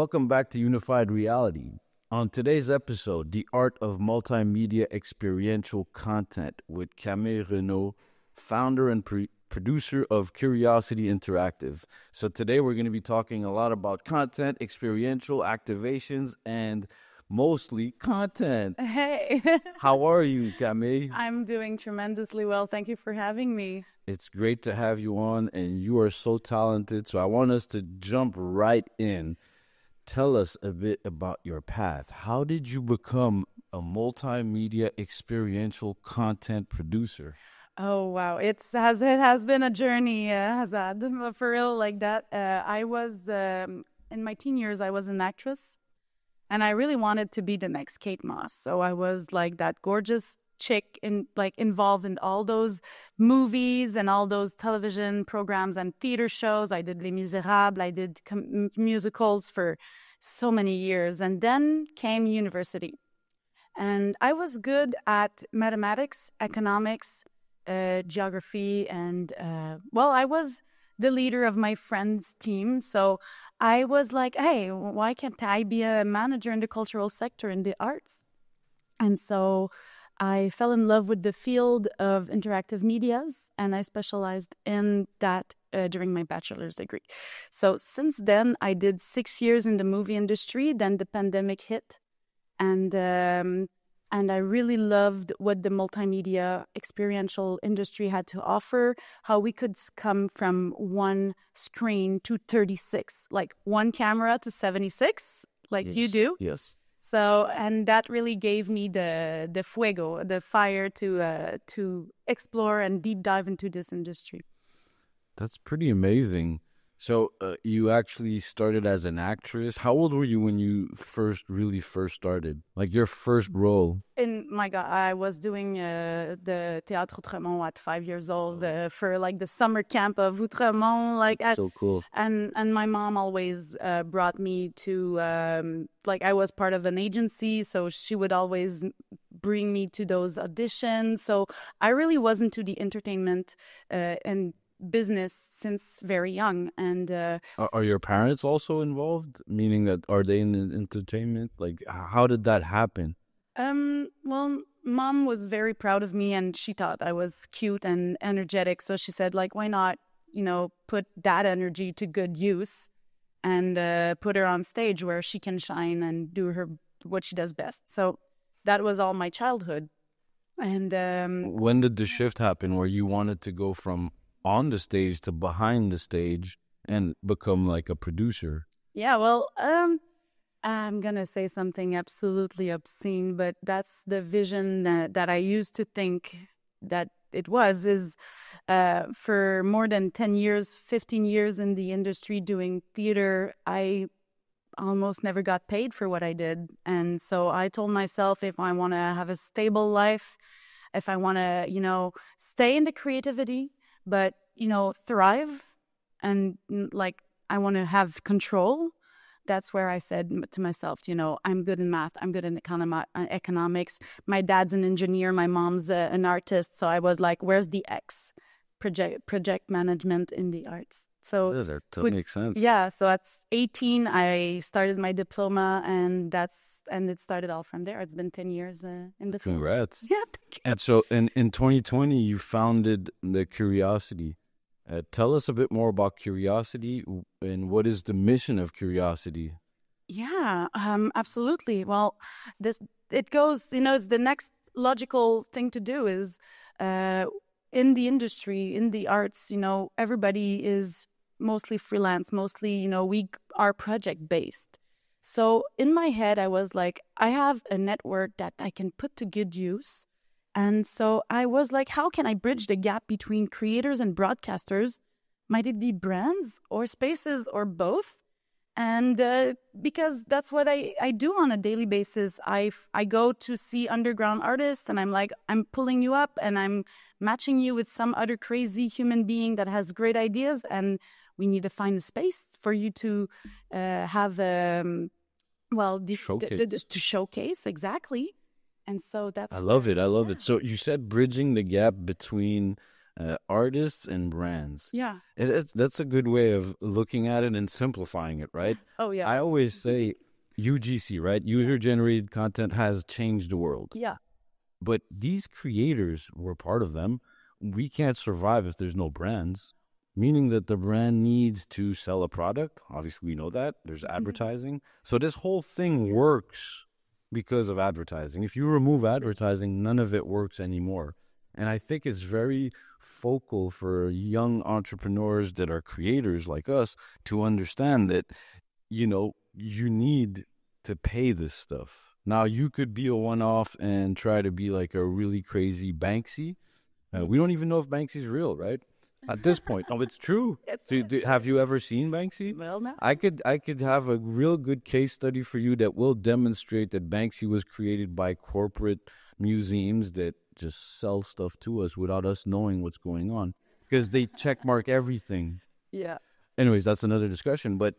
Welcome back to Unified Reality. On today's episode, the art of multimedia experiential content with Camille Renaud, founder and producer of Curiosity Interactive. So today we're going to be talking a lot about content, experiential activations, and mostly content. Hey. How are you, Camille? I'm doing tremendously well. Thank you for having me. It's great to have you on, and you are so talented. So I want us to jump right in. Tell us a bit about your path. How did you become a multimedia experiential content producer? Oh, wow. It has been a journey, Azad, for real, like that. I was, in my teen years, I was an actress, and I really wanted to be the next Kate Moss. So I was like that gorgeous chick involved in all those movies and all those television programs and theater shows. I did Les Miserables. I did musicals for so many years. And then came university. And I was good at mathematics, economics, geography, and, I was the leader of my friend's team. So I was like, hey, why can't I be a manager in the cultural sector in the arts? And so I fell in love with the field of interactive medias, and I specialized in that during my bachelor's degree. So since then, I did 6 years in the movie industry. Then the pandemic hit, and I really loved what the multimedia experiential industry had to offer, how we could come from one screen to 36, like one camera to 76, like Yes. you do. Yes. So, and that really gave me the fuego, the fire to explore and deep dive into this industry. That's pretty amazing. So you actually started as an actress. How old were you when you first started? Like your first role? My God, I was doing the Théâtre Outremont at 5 years old for like the summer camp of Outremont. So cool. And my mom always brought me to, I was part of an agency, so she would always bring me to those auditions. So I really was into the entertainment and business since very young. And Are your parents also involved? Meaning that are they in entertainment? Like how did that happen? Well, mom was very proud of me, and she thought I was cute and energetic. So she said, like, why not, put that energy to good use and put her on stage where she can shine and do what she does best. So that was all my childhood. And when did the shift happen where you wanted to go from on the stage to behind the stage and become like a producer? Yeah, well, I'm going to say something absolutely obscene, but that's the vision that I used to think that it is for more than 10 years, 15 years in the industry doing theater, I almost never got paid for what I did. And so I told myself, if I want to have a stable life, if I want to, stay in the creativity, but, thrive, and I want to have control. That's where I said to myself, I'm good in math. I'm good in economics. My dad's an engineer. My mom's an artist. So I was like, where's the X? Project management in the arts. So that makes sense. Yeah. So at 18, I started my diploma, and it started all from there. It's been 10 years in the field. Congrats. Yeah. Thank you. And so in 2020, you founded the Curiosity. Tell us a bit more about Curiosity and what is the mission of Curiosity? Yeah, absolutely. Well, it goes, it's the next logical thing to do is in the industry, in the arts, everybody is mostly freelance, mostly, we are project-based. So in my head, I was like, I have a network that I can put to good use. And so I was like, how can I bridge the gap between creators and broadcasters? Might it be brands or spaces or both? And because that's what I do on a daily basis. I go to see underground artists, and I'm like, I'm pulling you up and I'm matching you with some other crazy human being that has great ideas. And we need to find a space for you to have, Showcase. To showcase, exactly. And so that's... I love it. So you said bridging the gap between artists and brands. Yeah. That's a good way of looking at it and simplifying it, right? Oh, yeah. I always say UGC, right? User-generated content has changed the world. Yeah. But these creators were part of them. We can't survive if there's no brands, meaning that the brand needs to sell a product. Obviously, we know that. There's advertising. So this whole thing works because of advertising. If you remove advertising, none of it works anymore. And I think it's very focal for young entrepreneurs that are creators like us to understand that, you need to pay this stuff. Now, you could be a one-off and try to be like a really crazy Banksy. We don't even know if Banksy's real, right? At this point. No, it's true. Have you ever seen Banksy? Well, no. I could have a real good case study for you that will demonstrate that Banksy was created by corporate museums that just sell stuff to us without us knowing what's going on because they checkmark everything. Yeah. Anyways, that's another discussion. But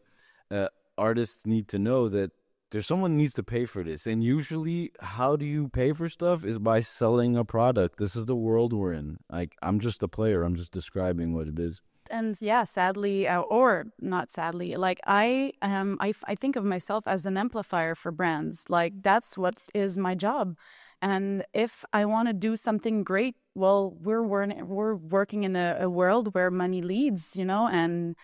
artists need to know that there's someone needs to pay for this. And usually how do you pay for stuff is by selling a product. This is the world we're in. Like, I'm just a player. I'm just describing what it is. And yeah, sadly, or not sadly, like I think of myself as an amplifier for brands. Like, that's what is my job. And if I want to do something great, well, we're working in a world where money leads, and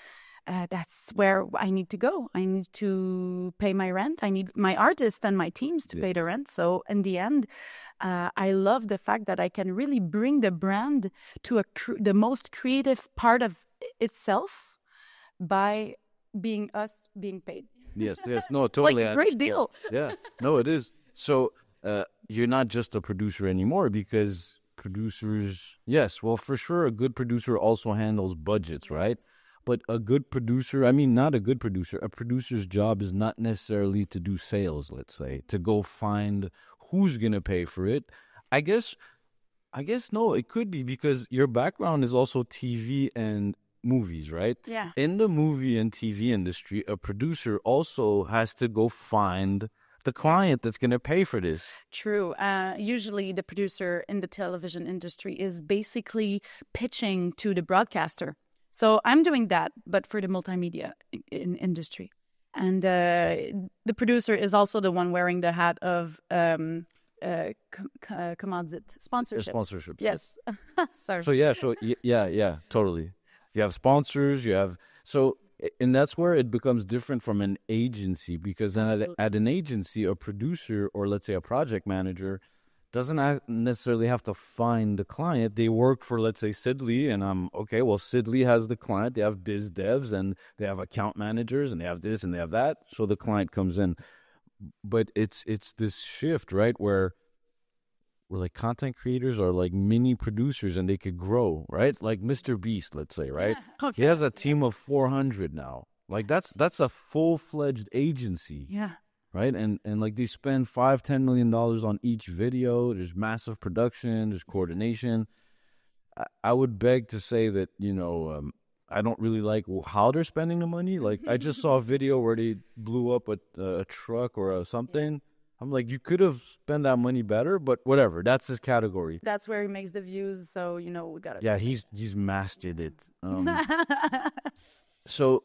that's where I need to go. I need to pay my rent. I need my artists and my teams to pay the rent. So in the end, I love the fact that I can really bring the brand to the most creative part of itself by being paid. Yes, no, totally. Like, great deal. Yeah, no, it is. So you're not just a producer anymore because producers, yes, well, for sure, a good producer also handles budgets, right? But a good producer, not a good producer, a producer's job is not necessarily to do sales, let's say, to go find who's going to pay for it. I guess no, it could be because your background is also TV and movies, right? Yeah. In the movie and TV industry, a producer also has to go find the client that's going to pay for this. True. Usually the producer in the television industry is basically pitching to the broadcaster. So I'm doing that, but for the multimedia industry. And the producer is also the one wearing the hat of sponsorships. Yes. Sorry. So yeah, totally. You have sponsors, and that's where it becomes different from an agency, because then at an agency, a producer or let's say a project manager doesn't necessarily have to find the client. They work for, let's say, Sidley, and Sidley has the client. They have biz devs and they have account managers and they have this and they have that. So the client comes in. But it's this shift, right, where like content creators are like mini producers and they could grow, right? Like Mr. Beast, let's say, right? Yeah. Okay. He has a team of 400 now. Like that's a full-fledged agency. Yeah. Right? And like they spend $5-10 million on each video. There's massive production, there's coordination. I would beg to say that, I don't really like how they're spending the money. Like, I just saw a video where they blew up a truck or something. I'm like, you could have spent that money better, but whatever. That's his category. That's where he makes the views. So, we got to. Yeah, he's mastered it. So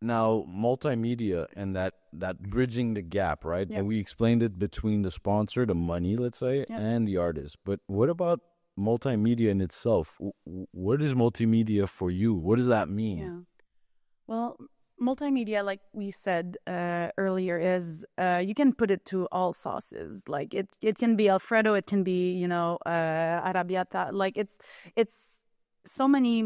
now multimedia and that bridging the gap, right? Yeah. And we explained it between the sponsor, the money, let's say, and the artist. But what about multimedia in itself? What is multimedia for you? What does that mean? Yeah. Well, multimedia, like we said earlier, is you can put it to all sauces. Like it can be Alfredo, it can be arrabbiata. Like it's so many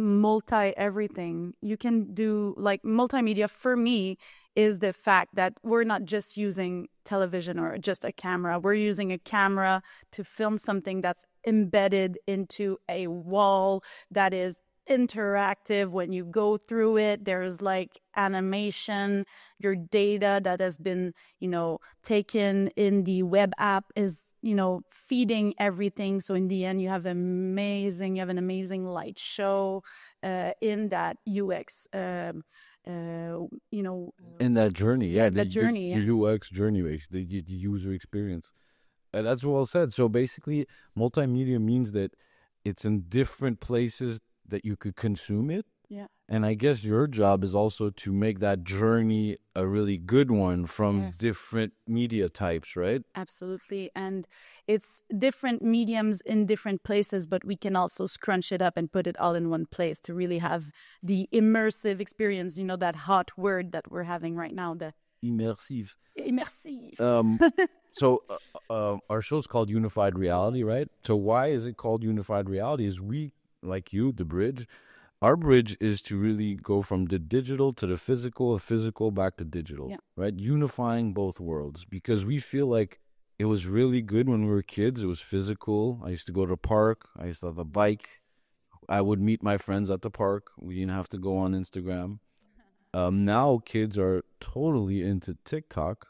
everything you can do. Like multimedia for me is the fact that we're not just using television or just a camera. We're using a camera to film something that's embedded into a wall that is interactive. When you go through it, there's like animation. Your data that has been taken in the web app is feeding everything. So in the end, you have an amazing light show in that UX in that journey, your UX journey, basically, the user experience. That's well said. So basically, multimedia means that it's in different places that you could consume it. Yeah. And I guess your job is also to make that journey a really good one from Yes. different media types, right? Absolutely. And it's different mediums in different places, but we can also scrunch it up and put it all in one place to really have the immersive experience, that hot word that we're having right now, the Immersive. immersive. So our show's called Unified Reality, right? So why is it called Unified Reality? Is we, like you, the bridge, our bridge is to really go from the digital to the physical back to digital, right? Unifying both worlds, because we feel like it was really good when we were kids. It was physical. I used to go to the park. I used to have a bike. I would meet my friends at the park. We didn't have to go on Instagram. Now kids are totally into TikTok,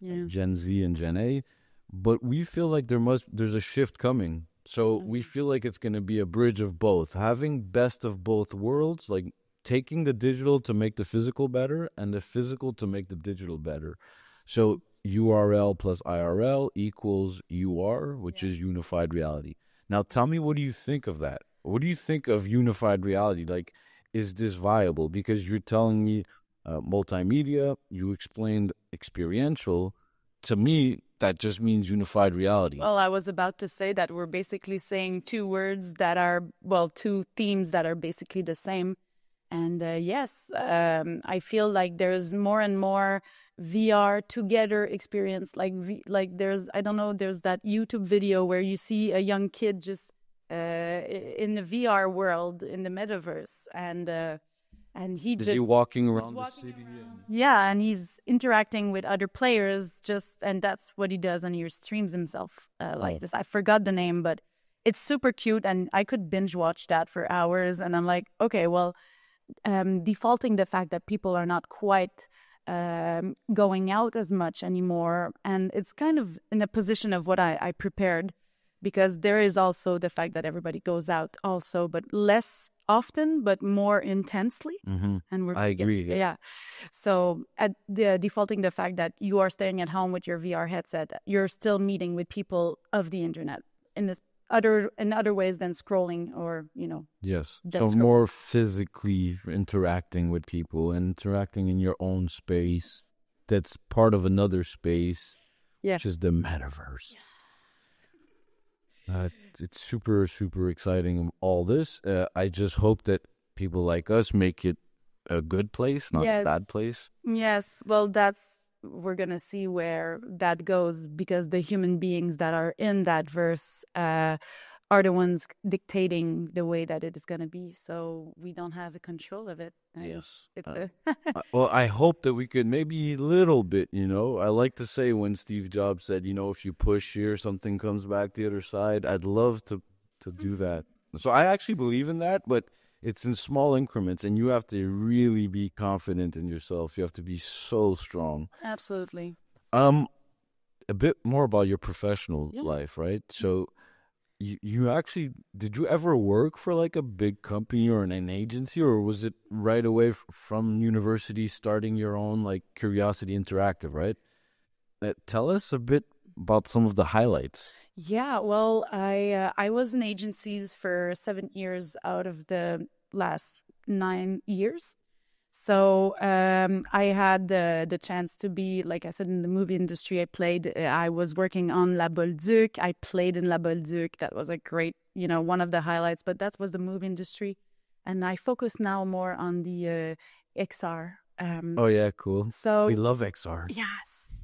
Gen Z and Gen A, but we feel like there's a shift coming. So we feel like it's going to be a bridge of both, having best of both worlds, like taking the digital to make the physical better and the physical to make the digital better. So URL plus IRL equals UR, which is unified reality. Now, tell me, what do you think of that? What do you think of unified reality? Like, is this viable? Because you're telling me multimedia, you explained experiential. To me, that just means unified reality. Well, I was about to say that we're basically saying two words that are, two themes that are basically the same. And yes, I feel like there's more and more VR together experience. Like there's, I don't know, there's that YouTube video where you see a young kid just in the VR world, in the metaverse. And is he walking around the city? Yeah, and he's interacting with other players, and that's what he does, and he streams himself like this. I forgot the name, but it's super cute, and I could binge watch that for hours. And I'm like, okay, well, defaulting the fact that people are not quite going out as much anymore, and it's kind of in the position of what I prepared, because there is also the fact that everybody goes out also, but less often, but more intensely. Mm-hmm. And I agree. Yeah. So defaulting the fact that you are staying at home with your VR headset, you're still meeting with people of the internet in other ways than scrolling or, Yes. So more physically interacting with people and interacting in your own space that's part of another space, which is the metaverse. Yeah. It's super, super exciting, all this. I just hope that people like us make it a good place, not a bad place. Yes, well, we're going to see where that goes, because the human beings that are in that verse are the ones dictating the way that it is going to be. So we don't have a control of it. Yes. Well, I hope that we could maybe a little bit, I like to say when Steve Jobs said, if you push here, something comes back the other side. I'd love to do that. So I actually believe in that, but it's in small increments, and you have to really be confident in yourself. You have to be so strong. Absolutely. A bit more about your professional life, right? So you actually, did you ever work for like a big company or an agency, or was it right away from university starting your own like Curiosity Interactive, right? Tell us a bit about some of the highlights. Yeah, well, I was in agencies for 7 years out of the last 9 years. So I had the chance to be, like I said, in the movie industry. I was working on La Bolduc. I played in La Bolduc. That was a great, one of the highlights. But that was the movie industry. And I focus now more on the XR. Oh, yeah, cool. So we love XR. Yes,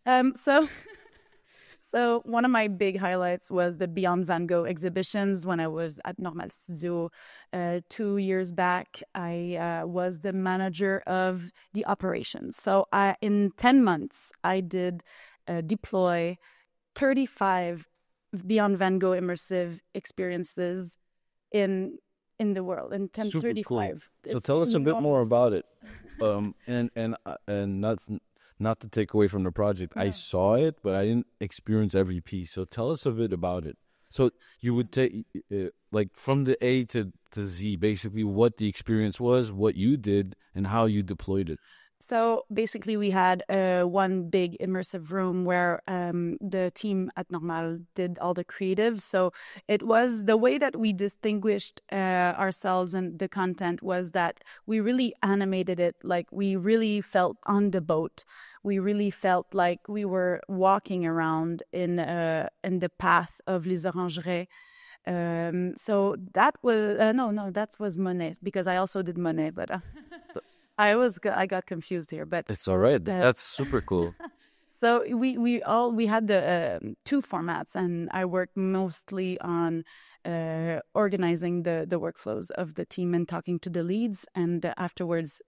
XR. So one of my big highlights was the Beyond Van Gogh exhibitions when I was at Normal Studio 2 years back. I was the manager of the operations. So in 10 months, I did deploy 35 Beyond Van Gogh immersive experiences in the world. In 35. Cool. So tell us a bit more about it. And not to take away from the project, I saw it, but I didn't experience every piece. So tell us a bit about it. So you would take, like from the A to Z, basically what the experience was, what you did, and how you deployed it. So basically, we had one big immersive room where the team at Normal did all the creative. So it was the way that we distinguished ourselves and the content was that we really animated it. Like we really felt on the boat. We really felt like we were walking around in the path of Les Orangeries. So that was no, that was Monet because I also did Monet, but I got confused here. But It's all right. That's super cool. so we had the two formats, and I worked mostly on organizing the workflows of the team and talking to the leads, and afterwards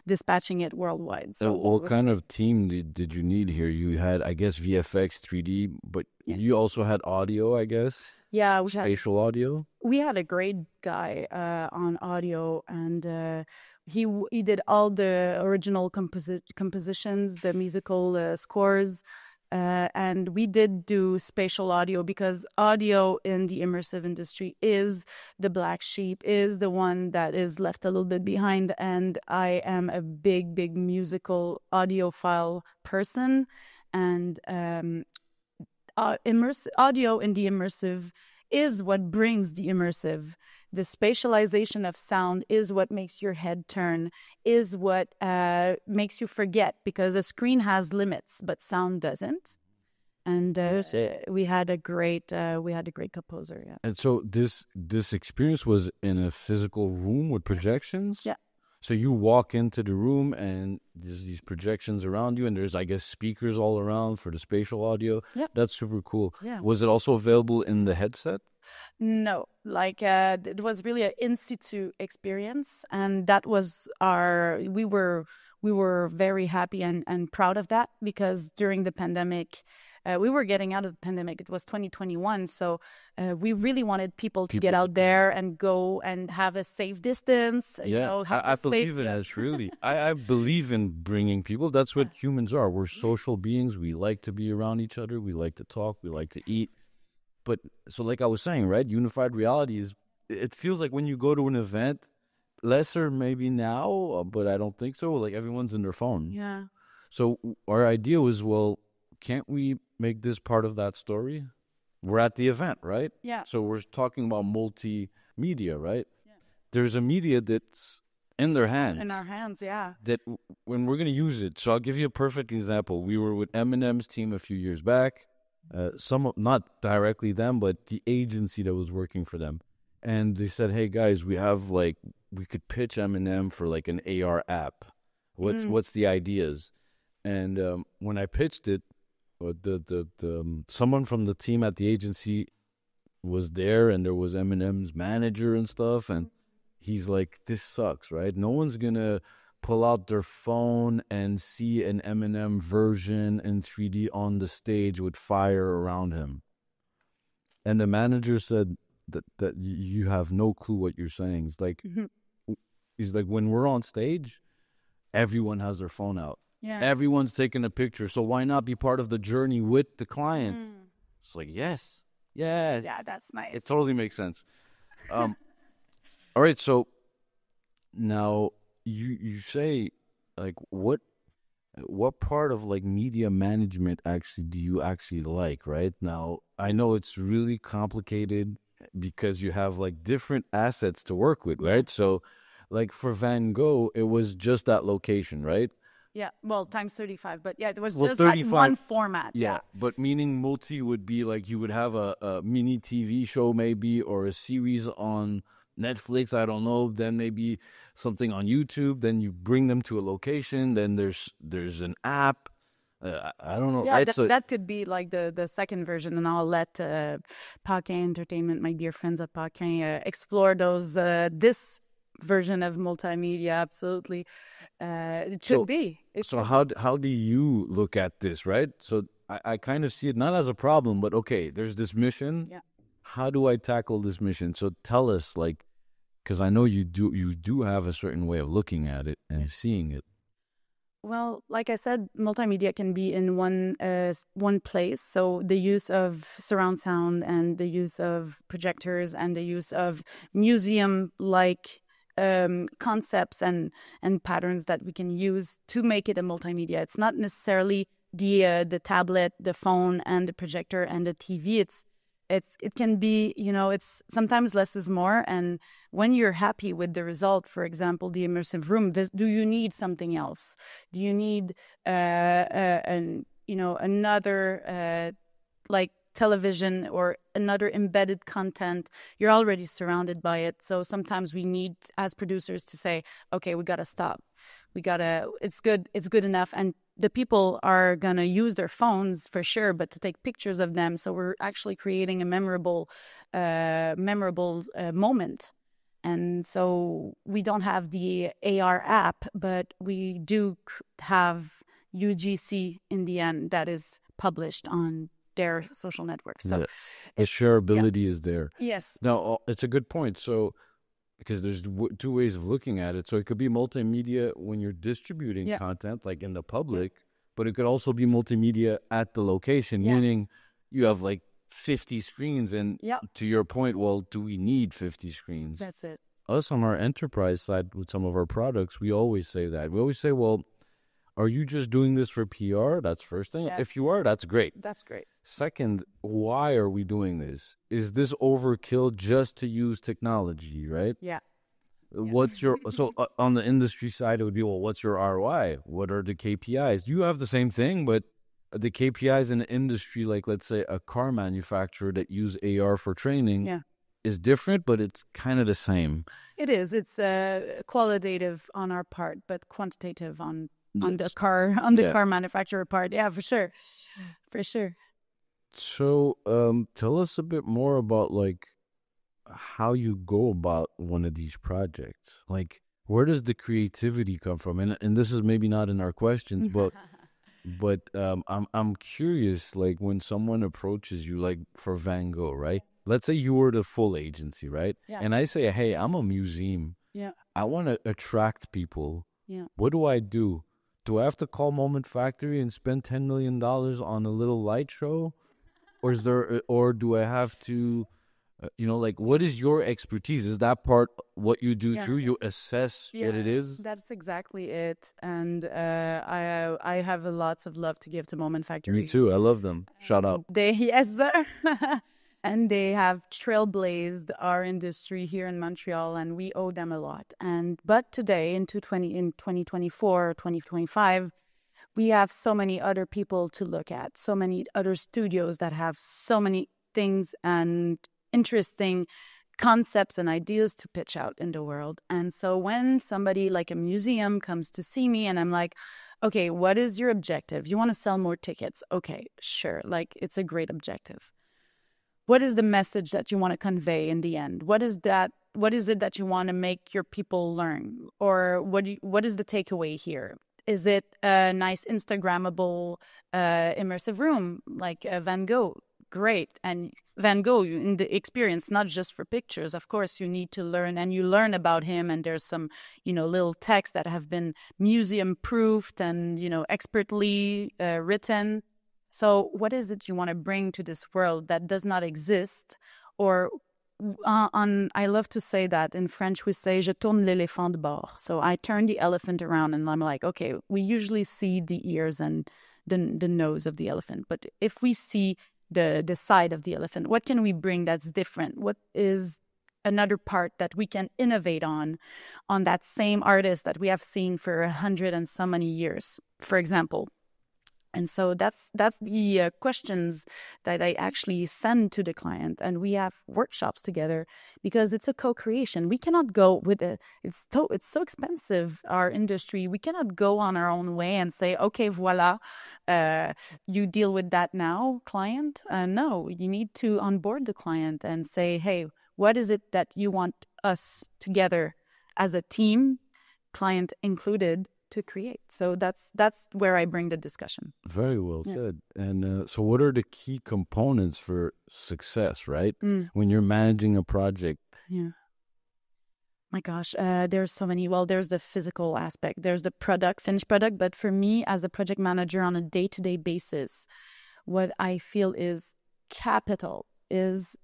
dispatching it worldwide. So what kind of team did you need here? You had, I guess, VFX, 3D, but you also had audio, I guess. Yeah, spatial audio. We had a great guy on audio, and he did all the original compositions, the musical scores, and we did do spatial audio because audio in the immersive industry is the black sheep, is the one that is left a little bit behind. And I am a big musical audiophile person, and audio in the immersive is what brings the immersive. The spatialization of sound is what makes your head turn, is what makes you forget, because a screen has limits, but sound doesn't. And we had a great composer. Yeah. And so this experience was in a physical room with projections. Yes. Yeah. So you walk into the room and there's these projections around you, and there's, I guess, speakers all around for the spatial audio. Yeah. That's super cool. Yeah. Was it also available in the headset? No, it was really an in situ experience, and that was we were very happy and proud of that, because during the pandemic, we were getting out of the pandemic. It was 2021, so we really wanted people to get out there and go and have a safe distance. Yeah, I believe in it, really. I believe in bringing people. That's what humans are. We're social beings. We like to be around each other. We like to talk. We like to eat. But so like I was saying, right, unified reality it feels like when you go to an event, lesser maybe now, but I don't think so. Like everyone's in their phone. Yeah. So our idea was, well, can't we make this part of that story? We're at the event, right? Yeah. So we're talking about multimedia, right? Yeah. There's a media that's in their hands. In our hands, yeah. That when we're going to use it. So I'll give you a perfect example. We were with Eminem's team a few years back. Not directly them, but the agency that was working for them. And they said, hey, guys, we could pitch Eminem for like an AR app. What's the ideas? And when I pitched it, someone from the team at the agency was there, and there was Eminem's manager and stuff, and he's like, this sucks, right? No one's going to pull out their phone and see an Eminem version in 3D on the stage with fire around him. And the manager said that you have no clue what you're saying. It's like, he's like, when we're on stage, everyone has their phone out. Yeah. Everyone's taking a picture. So why not be part of the journey with the client? It's like, yes. Yeah, that's nice. It totally makes sense. All right, so now you say, like, what part of like media management actually do you actually like, right? Now, I know it's really complicated because you have like different assets to work with, right? So like for Van Gogh, it was just that location, right? Yeah, well, times 35, but yeah, it was just that one format. Yeah, but meaning multi would be like you would have a mini TV show maybe, or a series on Netflix, I don't know, then maybe something on YouTube, then you bring them to a location, then there's an app. I don't know. Yeah, right? that could be like the second version, and I'll let Paquin Entertainment, my dear friends at Paquin, explore those this version of multimedia. Absolutely. It should be. How do you look at this, right? So I kind of see it not as a problem, but okay, there's this mission. Yeah. How do I tackle this mission? So tell us, like, because I know you do have a certain way of looking at it and seeing it. Well, like I said, multimedia can be in one place. So the use of surround sound and the use of projectors and the use of museum-like concepts and patterns that we can use to make it a multimedia. It's not necessarily the tablet, the phone, and the projector and the TV. It can be, it's sometimes less is more. And when you're happy with the result, for example, the immersive room, do you need something else? Do you need another like television or another embedded content? You're already surrounded by it. So sometimes we need, as producers, to say, okay, we got to stop. It's good enough. And the people are going to use their phones for sure, but to take pictures of them. So we're actually creating a memorable moment. And so we don't have the AR app, but we do have UGC in the end that is published on their social network. So the shareability is there. Yes. Now, it's a good point. So, because there's two ways of looking at it. So it could be multimedia when you're distributing content, like in the public, but it could also be multimedia at the location, meaning you have like 50 screens. And to your point, well, do we need 50 screens? That's it. Us on our enterprise side with some of our products, we always say that. We always say, well, are you just doing this for PR? That's first thing. Yes. If you are, that's great. That's great. Second, why are we doing this? Is this overkill just to use technology, right? Yeah. What's your, so on the industry side, it would be, well, what's your ROI? What are the KPIs? You have the same thing, but the KPIs in the industry, like let's say a car manufacturer that use AR for training is different, but it's kind of the same. It is. It's qualitative on our part, but quantitative on the car manufacturer part. Yeah, for sure. For sure. So tell us a bit more about like how you go about one of these projects. Like, where does the creativity come from? And this is maybe not in our questions, but I'm curious, like when someone approaches you, like for Van Gogh, right? Let's say you were the full agency, right? Yeah. And I say, hey, I'm a museum. Yeah. I want to attract people. Yeah. What do? Do I have to call Moment Factory and spend $10 million on a little light show? Or do I have to, like, what is your expertise? Is that part what you do through? You assess what it is? That's exactly it. And I have lots of love to give to Moment Factory. Me too. I love them. Shout out. Yes, sir. And they have trailblazed our industry here in Montreal, and we owe them a lot. But today, in 2024, 2025, we have so many other people to look at, so many other studios that have so many things and interesting concepts and ideas to pitch out in the world. And so when somebody like a museum comes to see me and I'm like, okay, what is your objective? You want to sell more tickets? Okay, sure. Like, it's a great objective. What is the message that you want to convey in the end? What is that? What is it that you want to make your people learn? Or what is the takeaway here? Is it a nice Instagrammable immersive room like Van Gogh? Great. And Van Gogh, in the experience, not just for pictures, of course, you need to learn, and you learn about him, and there's some, little texts that have been museum-proofed and, expertly written. So what is it you want to bring to this world that does not exist? Or I love to say that in French, we say, je tourne l'éléphant de bord. So I turn the elephant around and I'm like, okay, we usually see the ears and the nose of the elephant. But if we see the side of the elephant, what can we bring that's different? What is another part that we can innovate on that same artist that we have seen for 100 and so many years, for example? And so that's the questions that I actually send to the client, and we have workshops together because it's a co-creation. We cannot go with it's so expensive, our industry. We cannot go on our own way and say, okay, voila, you deal with that now, client. No, you need to onboard the client and say, hey, what is it that you want us together as a team, client included, to create? So that's where I bring the discussion. Very well said. And so what are the key components for success, right? When you're managing a project? Yeah. My gosh, there's so many. Well, there's the physical aspect. There's the finished product. But for me, as a project manager on a day-to-day basis, what I feel is capital is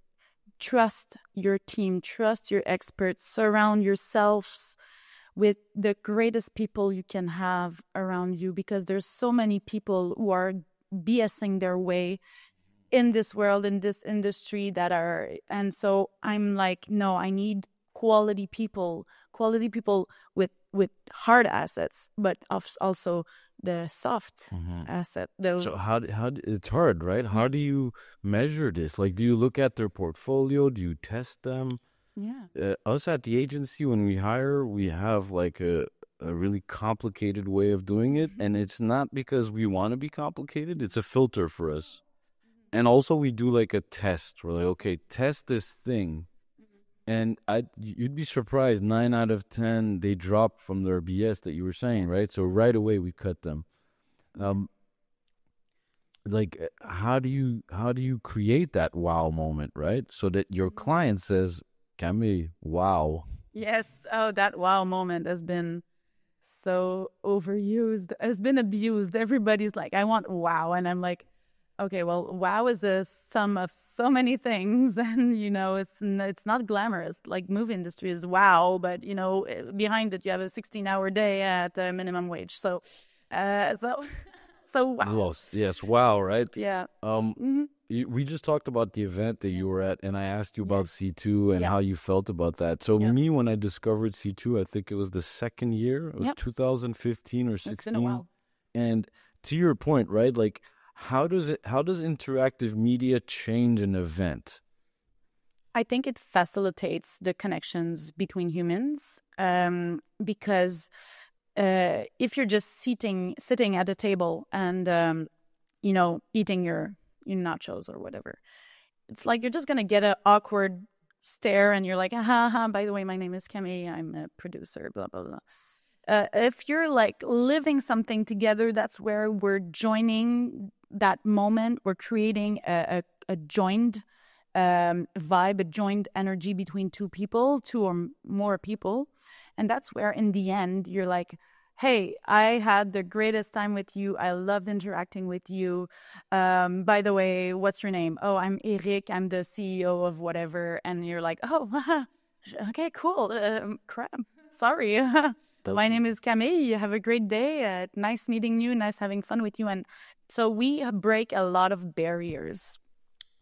trust your team, trust your experts, surround yourselves with the greatest people you can have around you, because there's so many people who are BSing their way in this world, in this industry and so I'm like, no, I need quality people with hard assets, but also the soft asset. So how it's hard, right? How do you measure this? Like, do you look at their portfolio? Do you test them? Yeah. Us at the agency, when we hire, we have like a really complicated way of doing it, and it's not because we want to be complicated. It's a filter for us. And also we do like a test. We're like, okay, test this thing. And you'd be surprised, 9 out of 10, they drop from their BS that you were saying, right? So right away we cut them. Like, how do you create that wow moment, right? So that your client says, Camille, wow. Yes. Oh, that wow moment has been so overused, has been abused. Everybody's like, I want wow. And I'm like, okay, well, wow is a sum of so many things, and it's not glamorous. Like, movie industry is wow, but behind it you have a 16-hour day at minimum wage. So wow. Well, yes, wow, right? Yeah. We just talked about the event that you were at, and I asked you about C2 and how you felt about that. So me, when I discovered C2, I think it was the second year. It was 2015 or 16. It's been a while. And to your point, right? Like, how does interactive media change an event? I think it facilitates the connections between humans, because if you're just sitting at a table and eating your nachos or whatever, it's like you're just gonna get an awkward stare, and you're like, by the way, my name is Camille, I'm a producer, blah blah blah. If you're like living something together, that's where we're joining that moment. We're creating a joined vibe, a joined energy between two or more people. And that's where in the end, you're like, hey, I had the greatest time with you. I loved interacting with you. By the way, what's your name? Oh, I'm Eric. I'm the CEO of whatever. And you're like, oh, okay, cool. Crap. Sorry. My name is Camille. You have a great day. Nice meeting you. Nice having fun with you. And so we break a lot of barriers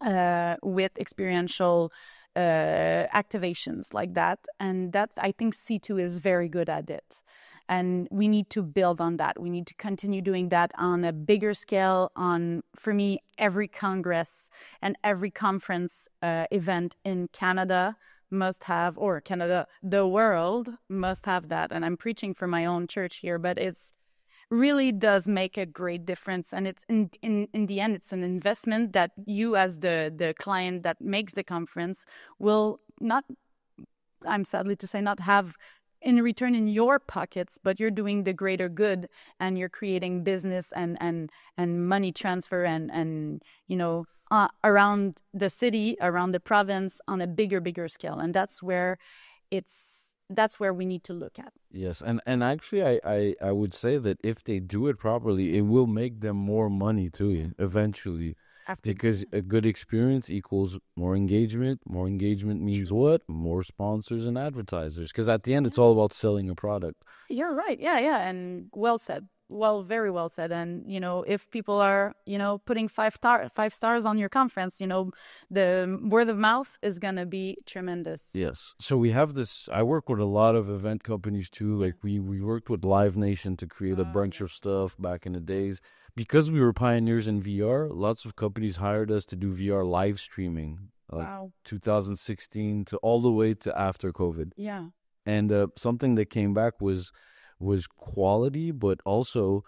with experiential activations like that. And that, I think C2 is very good at it. And we need to build on that. We need to continue doing that on a bigger scale, on, for me, every congress and every conference event in Canada must have, or Canada, the world must have that. And I'm preaching for my own church here, but it's really does make a great difference. And it's in the end, it's an investment that you as the client that makes the conference will not, I'm sadly to say, not have in return in your pockets, but you're doing the greater good, and you're creating business and money transfer and around the city, around the province on a bigger scale. And that's where we need to look at. Yes, and actually I would say that if they do it properly, it will make them more money too eventually. Because a good experience equals more engagement. More engagement means what? More sponsors and advertisers. Because at the end, it's all about selling a product. You're right. Yeah. And well said. Well, very well said. And, if people are, putting 5 stars on your conference, the word of mouth is going to be tremendous. Yes. So we have this, I work with a lot of event companies too. Like we worked with Live Nation to create a bunch of stuff back in the days. Because we were pioneers in VR, lots of companies hired us to do VR live streaming. Like 2016 to all the way to after COVID. Yeah. And something that came back was quality, but also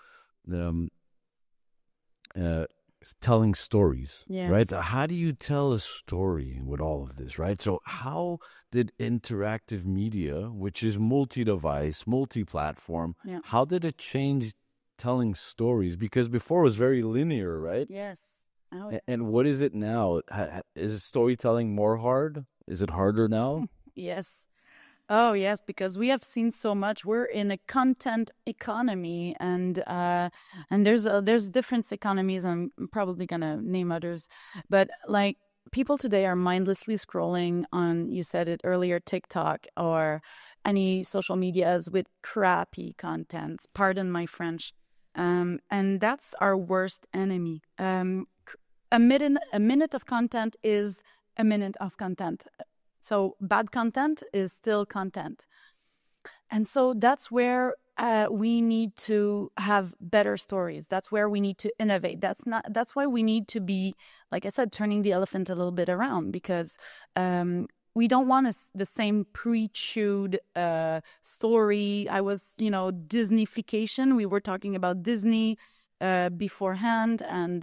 telling stories, right? How do you tell a story with all of this, right? So how did interactive media, which is multi-device, multi-platform, how did it change telling stories? Because before it was very linear, right? Yes. And what is it now? Is storytelling more hard? Is it harder now? Yes. Oh, yes, because we have seen so much. We're in a content economy, and there's different economies. I'm probably gonna name others, but like people today are mindlessly scrolling on, you said it earlier, TikTok or any social medias with crappy content. Pardon my French. And that's our worst enemy. A minute of content is a minute of content. So bad content is still content. And so that's where we need to have better stories. That's where we need to innovate. That's why we need to be, like I said, turning the elephant a little bit around, because we don't want the same pre-chewed story. I was, Disneyfication. We were talking about Disney beforehand, and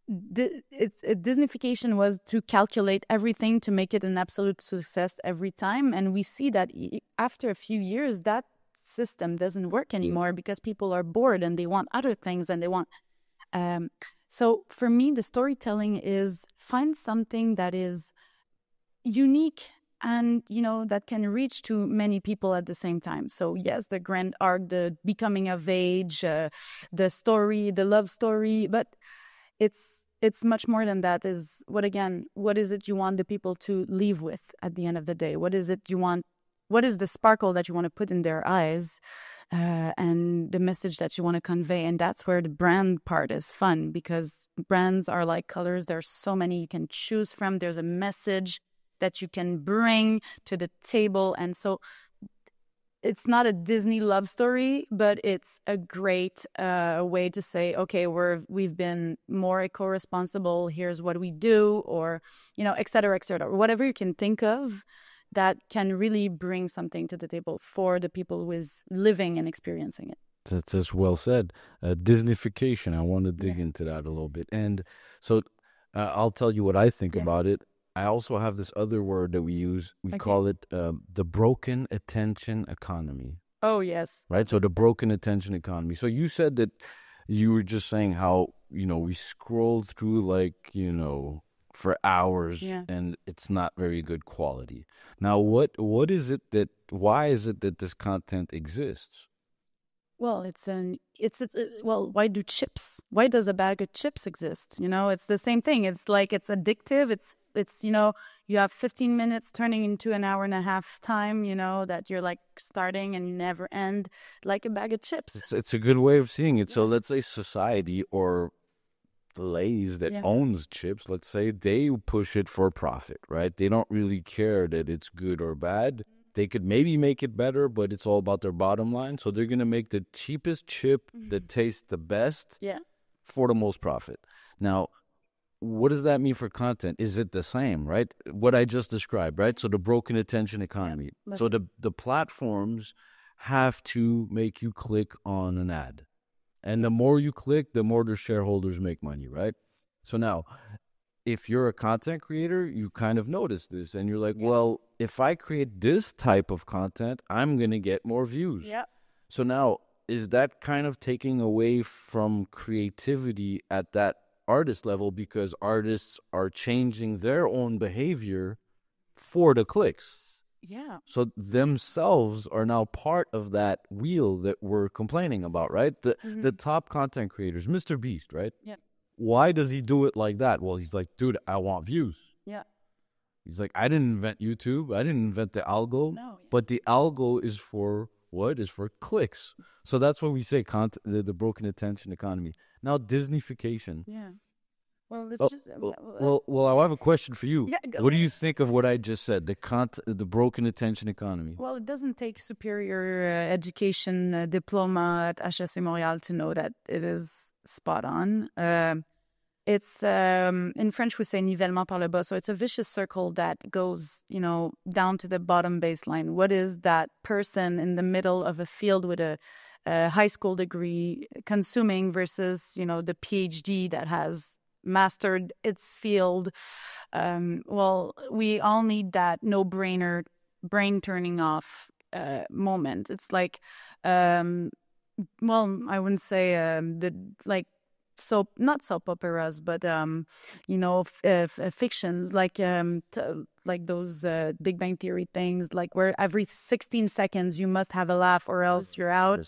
Disneyfication was to calculate everything to make it an absolute success every time. And we see that after a few years, that system doesn't work anymore because people are bored and they want other things and they want... So for me, the storytelling is find something that is unique and, that can reach to many people at the same time. So yes, the grand arc, the becoming of age, the story, the love story, but it's much more than that. What is it you want the people to leave with at the end of the day? What is it you want? What is the sparkle that you want to put in their eyes, and the message that you want to convey? And that's where the brand part is fun, because brands are like colors. There's so many you can choose from. There's a message that you can bring to the table. And so it's not a Disney love story, but it's a great way to say, okay, we've been more eco-responsible. Here's what we do, or, et cetera, whatever you can think of that can really bring something to the table for the people who is living and experiencing it. That's well said. Disneyfication. I want to dig into that a little bit. And so I'll tell you what I think about it. I also have this other word that we use. We call it the broken attention economy. Oh, yes. Right? So the broken attention economy. So you said that you were just saying how, we scrolled through for hours and it's not very good quality. Now, why is it that this content exists? Well, why does a bag of chips exist? It's the same thing. It's like, it's addictive. It's you have 15 minutes turning into an hour and a half time, that you're like starting and you never end, like a bag of chips. It's a good way of seeing it. So let's say society or Lay's that owns chips, let's say they push it for profit, right? They don't really care that it's good or bad. They could maybe make it better, but it's all about their bottom line. So they're going to make the cheapest chip that tastes the best for the most profit. Now, what does that mean for content? Is it the same, right? What I just described, right? So the broken attention economy. Yeah. So the platforms have to make you click on an ad. And the more you click, the more the shareholders make money, right? So now, if you're a content creator, you kind of notice this. And you're like, well, if I create this type of content, I'm going to get more views. Yeah. So now, is that kind of taking away from creativity at that artist level, because artists are changing their own behavior for the clicks? Yeah. So themselves are now part of that wheel that we're complaining about, right? The top content creators, Mr. Beast, right? Yeah. Why does he do it like that? Well, he's like, dude, I want views. Yeah. He's like, I didn't invent YouTube. I didn't invent the algo. No. Yeah. But the algo is for what? Is for clicks. So that's what we say, the broken attention economy. Now, Disneyfication. Yeah. Well, it's well, I have a question for you. Yeah, what do you think of what I just said, the broken attention economy? Well, it doesn't take superior education diploma at HEC Montréal to know that it is spot on. It's in French we say nivellement par le bas, so it's a vicious circle that goes, down to the bottom baseline. What is that person in the middle of a field with a high school degree consuming versus, the PhD that has mastered its field? Well, we all need that no-brainer, brain turning off moment. It's like, well, I wouldn't say not soap operas, but fictions like those Big Bang Theory things, like where every 16 seconds you must have a laugh or else you're out.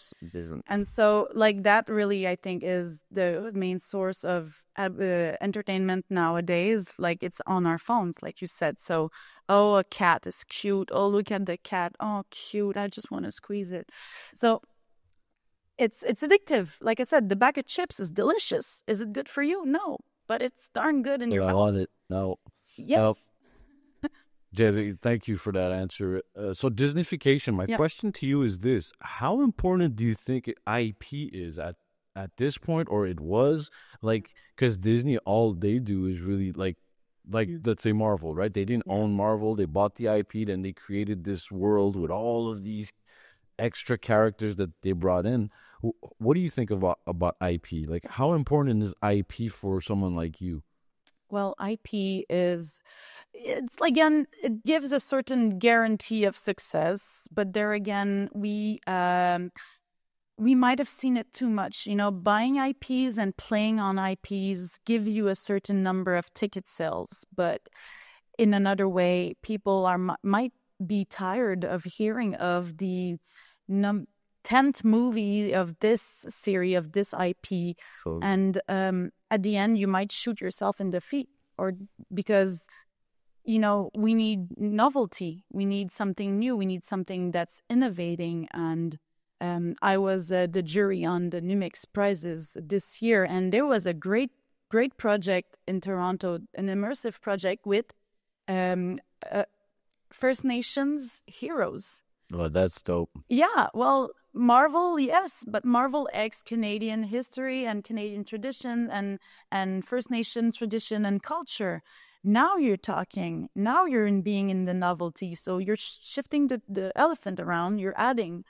And so like that really, I think, is the main source of entertainment nowadays. Like it's on our phones, like you said. So, oh, a cat is cute. Oh, look at the cat. Oh, cute. I just want to squeeze it. So it's addictive. Like I said, the bag of chips is delicious. Is it good for you? No, but it's darn good in your mouth. I want it. No. Yes. Jay, thank you for that answer. So Disneyfication, my question to you is this. How important do you think IP is at this point, or it was? Like, because Disney, all they do is really like let's say Marvel, right? They didn't own Marvel. They bought the IP, then they created this world with all of these extra characters that they brought in. What do you think about IP? Like, how important is IP for someone like you? Well, IP it's again, it gives a certain guarantee of success, but there again, we might have seen it too much. Buying IPs and playing on IPs give you a certain number of ticket sales, but in another way, people might be tired of hearing of the 10th movie of this series, of this IP. And at the end, you might shoot yourself in the feet, or because, we need novelty. We need something new. We need something that's innovating. And I was the jury on the Numix prizes this year, and there was a great project in Toronto, an immersive project with First Nations heroes. Oh, that's dope. Yeah, well, Marvel, yes, but Marvel X Canadian history and Canadian tradition and First Nation tradition and culture. Now you're talking. Now you're being in the novelty. So you're shifting the elephant around. You're adding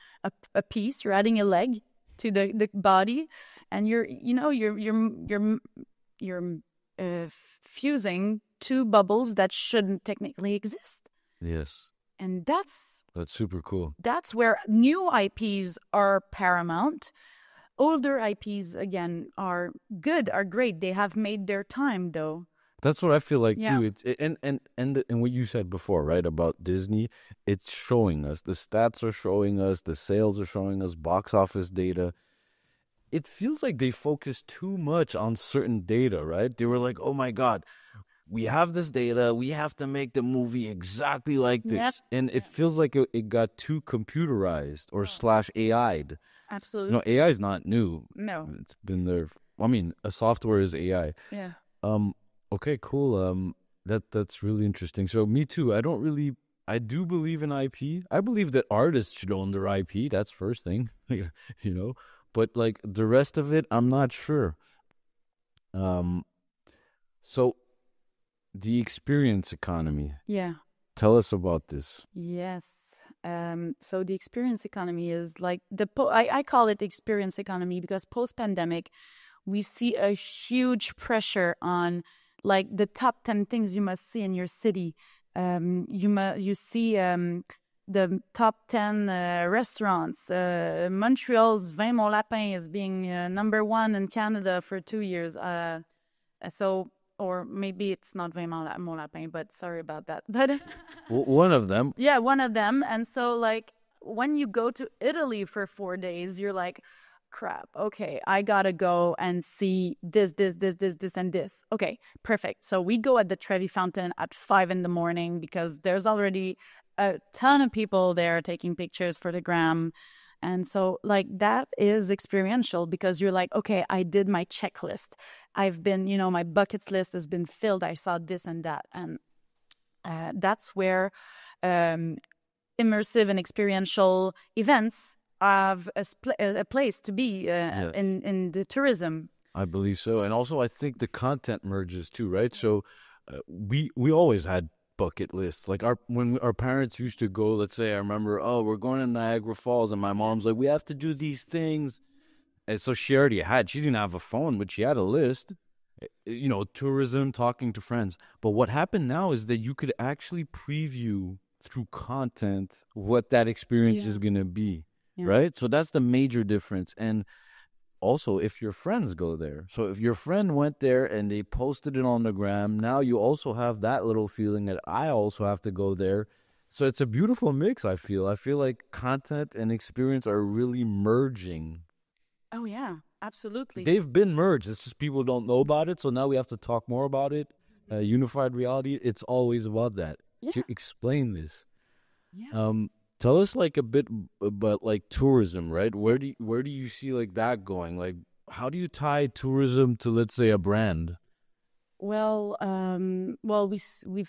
a piece. You're adding a leg to the body, and you're fusing two bubbles that shouldn't technically exist. Yes. And that's super cool. That's where new IPs are paramount. Older IPs, again, are good, are great. They have made their time, though. That's what I feel like too. And what you said before, right, about Disney, it's showing us. The stats are showing us. The sales are showing us. Box office data. It feels like they focus too much on certain data, right? They were like, oh my God, we have this data. We have to make the movie exactly like this. Yep. And it feels like it got too computerized or /AI'd. Absolutely. AI is not new. No. It's been there. I mean, a software is AI. Yeah. Okay, cool. That's really interesting. So me too. I do believe in IP. I believe that artists should own their IP. That's first thing, But like the rest of it, I'm not sure. So the experience economy. Yeah. Tell us about this. Yes. So the experience economy is like I call it experience economy because post-pandemic, we see a huge pressure on like the top 10 things you must see in your city. You see the top 10 restaurants. Montreal's Vin Mon Lapin is being number 1 in Canada for 2 years. Or maybe it's not Vin Mon Lapin, but sorry about that. But one of them. Yeah, one of them. And so like when you go to Italy for 4 days, you're like, crap, okay, I gotta go and see this, and this. Okay, perfect. So we go at the Trevi Fountain at 5 a.m. because there's already a ton of people there taking pictures for the gram. And so like that is experiential because you're like, okay, I did my checklist. I've been, my bucket list has been filled. I saw this and that. And that's where immersive and experiential events have a place to be yes. in the tourism. I believe so. And also I think the content merges too, right? So we always had bucket lists. Like when our parents used to go, let's say I remember, we're going to Niagara Falls, and my mom's like, we have to do these things. And so she didn't have a phone, but she had a list, tourism, talking to friends. But what happened now is that you could actually preview through content what that experience is going to be, right? So that's the major difference. And also if your friends go there. So if your friend went there and they posted it on the gram, now you also have that little feeling that I also have to go there. So it's a beautiful mix, I feel. I feel like content and experience are really merging. Oh yeah, absolutely. They've been merged. It's just people don't know about it. So now we have to talk more about it. Unified reality, it's always about that. Yeah. To explain this. Yeah. Tell us like a bit about like tourism, right? Where do you see like that going? Like how do you tie tourism to, let's say, a brand? We've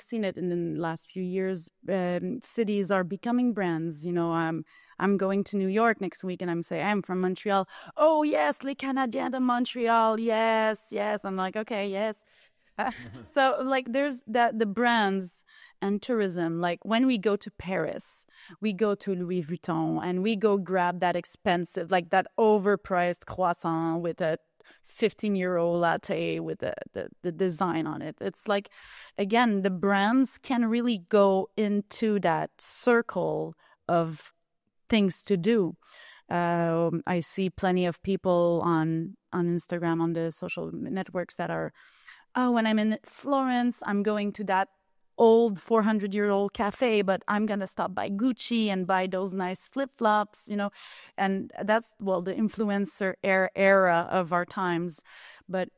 seen it in the last few years. Cities are becoming brands. I'm going to New York next week, and I'm saying I'm from Montreal. Oh yes, les Canadiens de Montreal. Yes, yes. I'm like, okay, yes. So like, there's the brands and tourism. Like when we go to Paris, we go to Louis Vuitton, and we go grab that expensive, like that overpriced croissant with a 15-euro latte with the design on it. It's like, again, the brands can really go into that circle of things to do. I see plenty of people on Instagram, on the social networks, that are, oh, when I'm in Florence, I'm going to that old 400-year-old cafe, but I'm going to stop by Gucci and buy those nice flip-flops, and that's, well, the influencer era of our times. But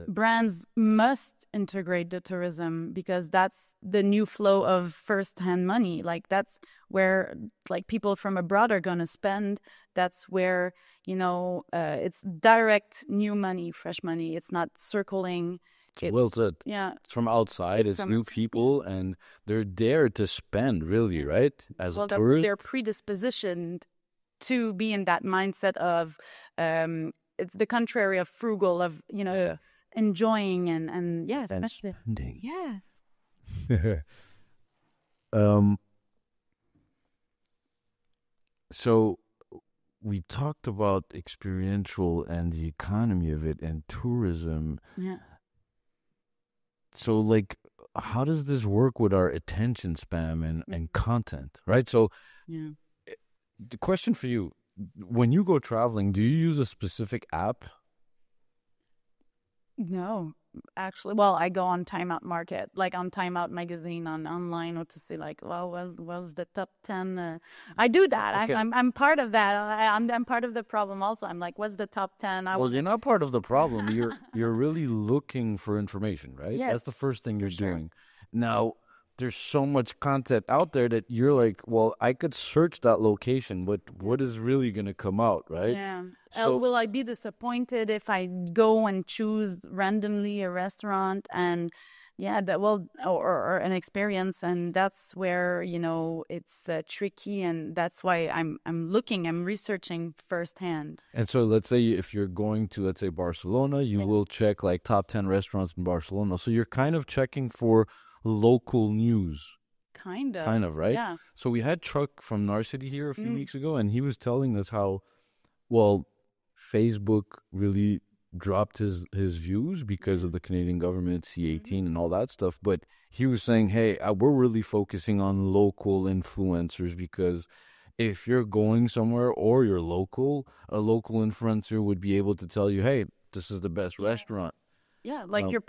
brands must integrate the tourism, because that's the new flow of first-hand money. Like that's where like people from abroad are going to spend. That's where, it's direct new money, fresh money. It's not circling. Well said. Yeah. It's from outside. It's new people, and they're there to spend, really, right? As a tourist. They're predispositioned to be in that mindset of, it's the contrary of frugal, of, enjoying and yeah, especially. Spending. Yeah. So we talked about experiential and the economy of it and tourism. Yeah. So, like, how does this work with our attention span and content, right? So, yeah. The question for you, when you go traveling, do you use a specific app? No, actually. Well, I go on Time Out Market, like on Time Out magazine online, or to see like, what's the top 10? I do that. Okay. I'm part of that. I'm part of the problem also. I'm like, what's the top 10? Well, you're not part of the problem. You're really looking for information, right? Yes, that's the first thing you're sure. doing. Now, there's so much content out there that you're like, well, I could search that location, but what is really going to come out, right? Yeah. So, will I be disappointed if I go and choose randomly a restaurant and or an experience? And that's where, it's tricky, and that's why I'm researching firsthand. And so let's say if you're going to, let's say, Barcelona, you will check like top 10 restaurants in Barcelona. So you're kind of checking for local news. Kind of, right? Yeah. So we had Chuck from Narcity here a few weeks ago, and he was telling us how, well, Facebook really dropped his views because of the Canadian government, C-18 and all that stuff. But he was saying, hey, we're really focusing on local influencers, because if you're going somewhere or you're local, a local influencer would be able to tell you, hey, this is the best restaurant. Yeah, like your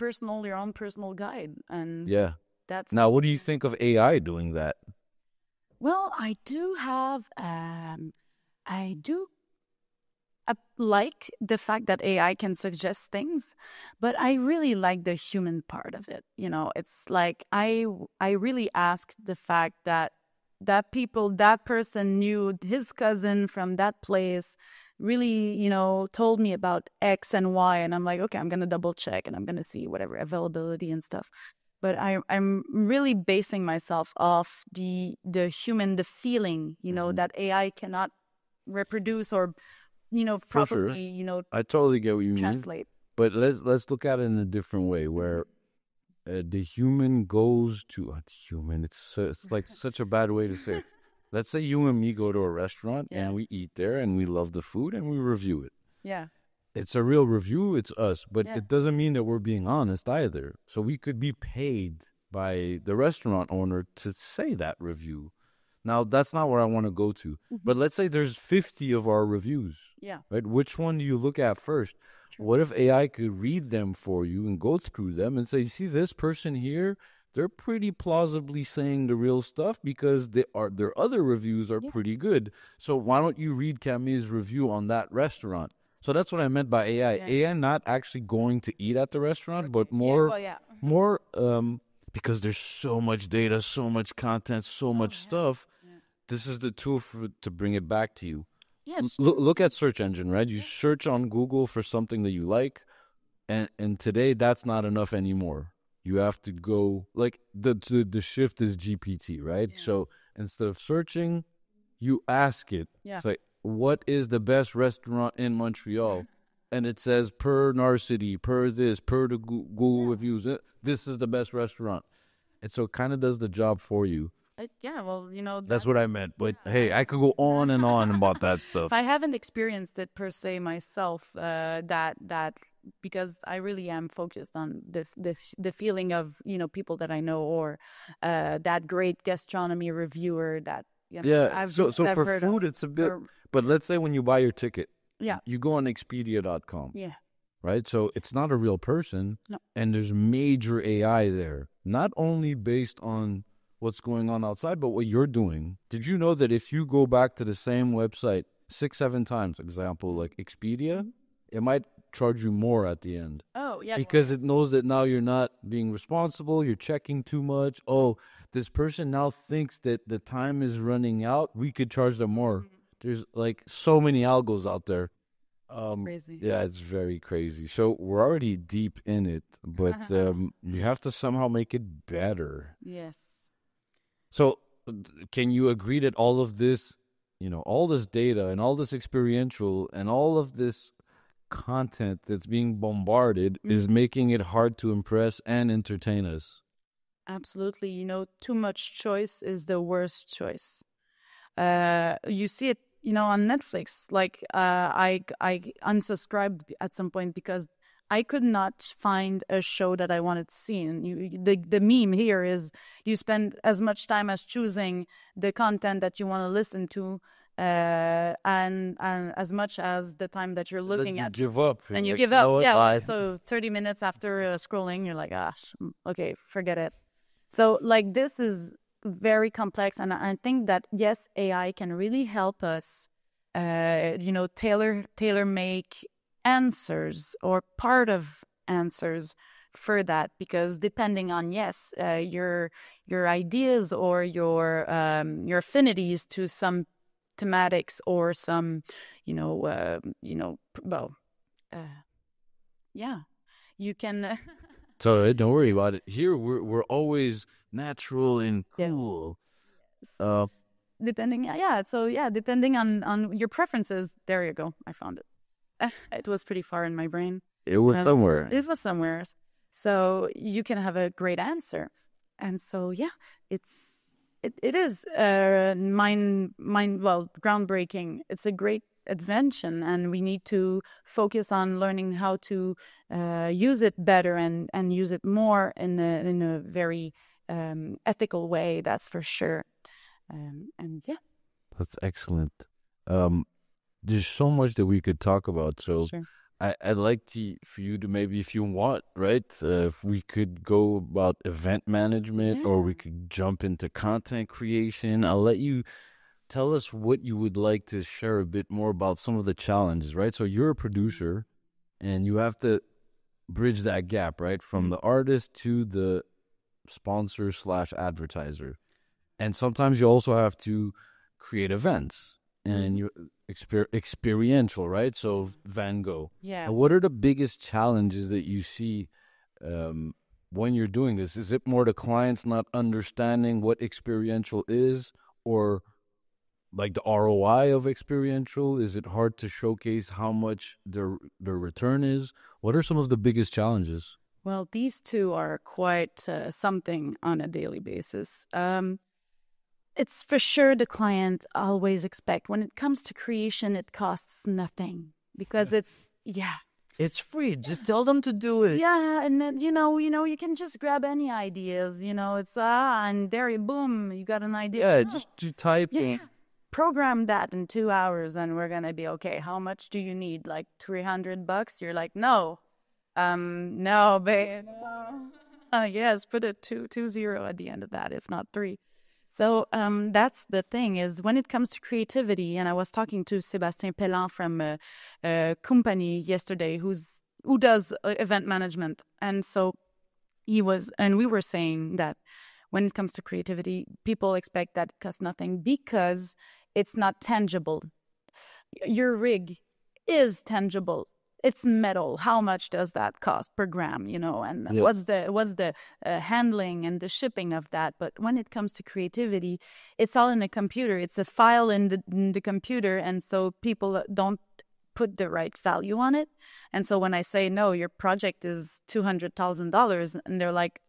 own personal guide. And yeah. That's now, what do you think of AI doing that? Well, I like the fact that AI can suggest things, but I really like the human part of it. It's like I really asked the fact that that person knew his cousin from that place, really, told me about X and Y, and I'm like, okay, I'm going to double check and I'm going to see whatever availability and stuff. But I'm really basing myself off the human, the feeling, that AI cannot reproduce or, properly, sure. I totally get what you translate. mean. But let's look at it in a different way, where the human goes to human. It's like such a bad way to say it. Let's say you and me go to a restaurant and we eat there and we love the food and we review it. Yeah. It's a real review. It's us, but it doesn't mean that we're being honest either. So we could be paid by the restaurant owner to say that review. Now, that's not where I want to go to. But let's say there's 50 of our reviews. Yeah. Right? Which one do you look at first? True. What if AI could read them for you and go through them and say, see, this person here, they're pretty plausibly saying the real stuff because their other reviews are pretty good. So why don't you read Camille's review on that restaurant? So that's what I meant by AI. Yeah. AI not actually going to eat at the restaurant, but more, because there's so much data, so much content, so much stuff. Yeah. This is the tool to bring it back to you. Yeah, look at search engine, right? You search on Google for something that you like, and today that's not enough anymore. You have to go, like, the shift is GPT, right? Yeah. So instead of searching, you ask it. Yeah. It's like, what is the best restaurant in Montreal? And it says per Narcity, per this, per the Google reviews, this is the best restaurant. And so it kind of does the job for you. That's what I meant. But hey, I could go on and on about that stuff. I haven't experienced it per se myself, that because I really am focused on the feeling of people that I know, or that great gastronomy reviewer that So for food it's a bit. But let's say when you buy your ticket, you go on Expedia.com. Yeah. Right? So it's not a real person. No. And there's major AI there. Not only based on what's going on outside, but what you're doing. Did you know that if you go back to the same website 6-7 times, example, like Expedia, it might charge you more at the end. Oh, yeah. Because it knows that now you're not being responsible, you're checking too much. Oh, this person now thinks that the time is running out, we could charge them more. There's like so many algos out there. It's crazy. Yeah, it's very crazy. So we're already deep in it, but you have to somehow make it better. Yes. So can you agree that all of this, all this data and all this experiential and all of this content that's being bombarded is making it hard to impress and entertain us? Absolutely. Too much choice is the worst choice. You see it, on Netflix. Like, I unsubscribed at some point because I could not find a show that I wanted to see. And the meme here is you spend as much time as choosing the content that you want to listen to, and as much as the time that you're looking at. Give up. And you give up. Yeah. So 30 minutes after scrolling, you're like, gosh, okay, forget it. So like this is very complex. And I think that, yes, AI can really help us, tailor make answers or part of answers for that, because depending on your ideas or your affinities to some thematics or some you can so don't worry about it. Here we're always natural and cool. Depending on your preferences. There you go, I found it. It was pretty far in my brain. It was somewhere. It was somewhere. So you can have a great answer. And so, it is groundbreaking. It's a great invention, and we need to focus on learning how to use it better and use it more in a very ethical way. That's for sure. That's excellent. There's so much that we could talk about. So sure. I'd like for you to maybe, if you want, right, if we could go about event management or we could jump into content creation. I'll let you tell us what you would like to share a bit more about some of the challenges, right? So you're a producer and you have to bridge that gap, right, from the artist to the sponsor / advertiser. And sometimes you also have to create events. And you experiential, right? So Van Gogh. Yeah. And what are the biggest challenges that you see when you're doing this? Is it more the clients not understanding what experiential is, or like the ROI of experiential? Is it hard to showcase how much their return is? What are some of the biggest challenges? Well, these two are quite something on a daily basis. It's for sure the client always expect when it comes to creation, it costs nothing because it's, It's free. Just tell them to do it. Yeah, and then you can just grab any ideas. It's and there, boom, you got an idea. Yeah, just to type. Yeah, program that in 2 hours, and we're gonna be okay. How much do you need? Like $300? You're like, no, no, babe. No. Yes, put a 2 at the end of that, if not 3. So that's the thing is when it comes to creativity, and I was talking to Sébastien Pellan from a company yesterday who does event management, and so we were saying that when it comes to creativity, people expect that it costs nothing because it's not tangible. Your rig is tangible. It's metal. How much does that cost per gram? And what's the handling and the shipping of that? But when it comes to creativity, it's all in a computer. It's a file in the computer, and so people don't put the right value on it. And so when I say no, your project is $200,000, and they're like,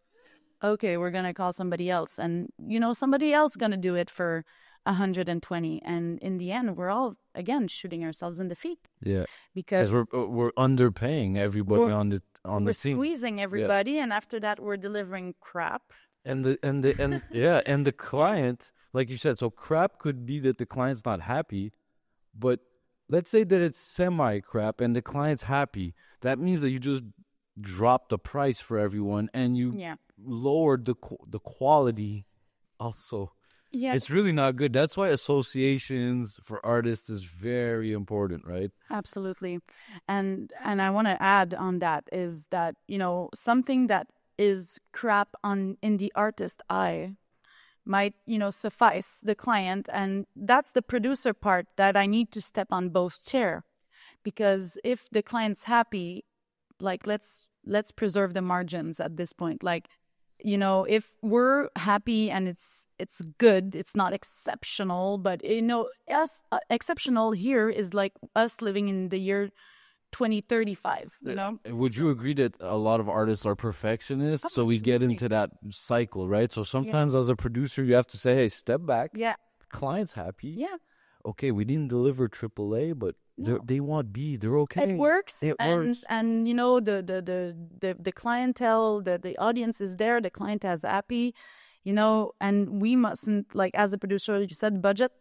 okay, we're gonna call somebody else, and somebody else gonna do it for 120, and in the end we're all again shooting ourselves in the feet. Yeah, because we're underpaying everybody on the team. We're squeezing everybody, and after that we're delivering crap. And the client, like you said, so crap could be that the client's not happy, but let's say that it's semi crap and the client's happy. That means that you just dropped the price for everyone and you lowered the quality also. Yeah, it's really not good. That's why associations for artists is very important, right? Absolutely. And I want to add on that is that, something that is crap in the artist eye might, suffice the client. And that's the producer part that I need to step on both chair. Because if the client's happy, like let's preserve the margins at this point. Like, if we're happy and it's good, it's not exceptional, but us exceptional here is like us living in the year 2035. Would you agree that a lot of artists are perfectionists? So we get into that cycle, right? So sometimes as a producer, you have to say, hey, step back. Yeah. Client's happy. Yeah. Okay, we didn't deliver AAA, but they want B. They're okay. It works. And the clientele, the audience is there. The client is happy, and we mustn't, like, as a producer, you said budget.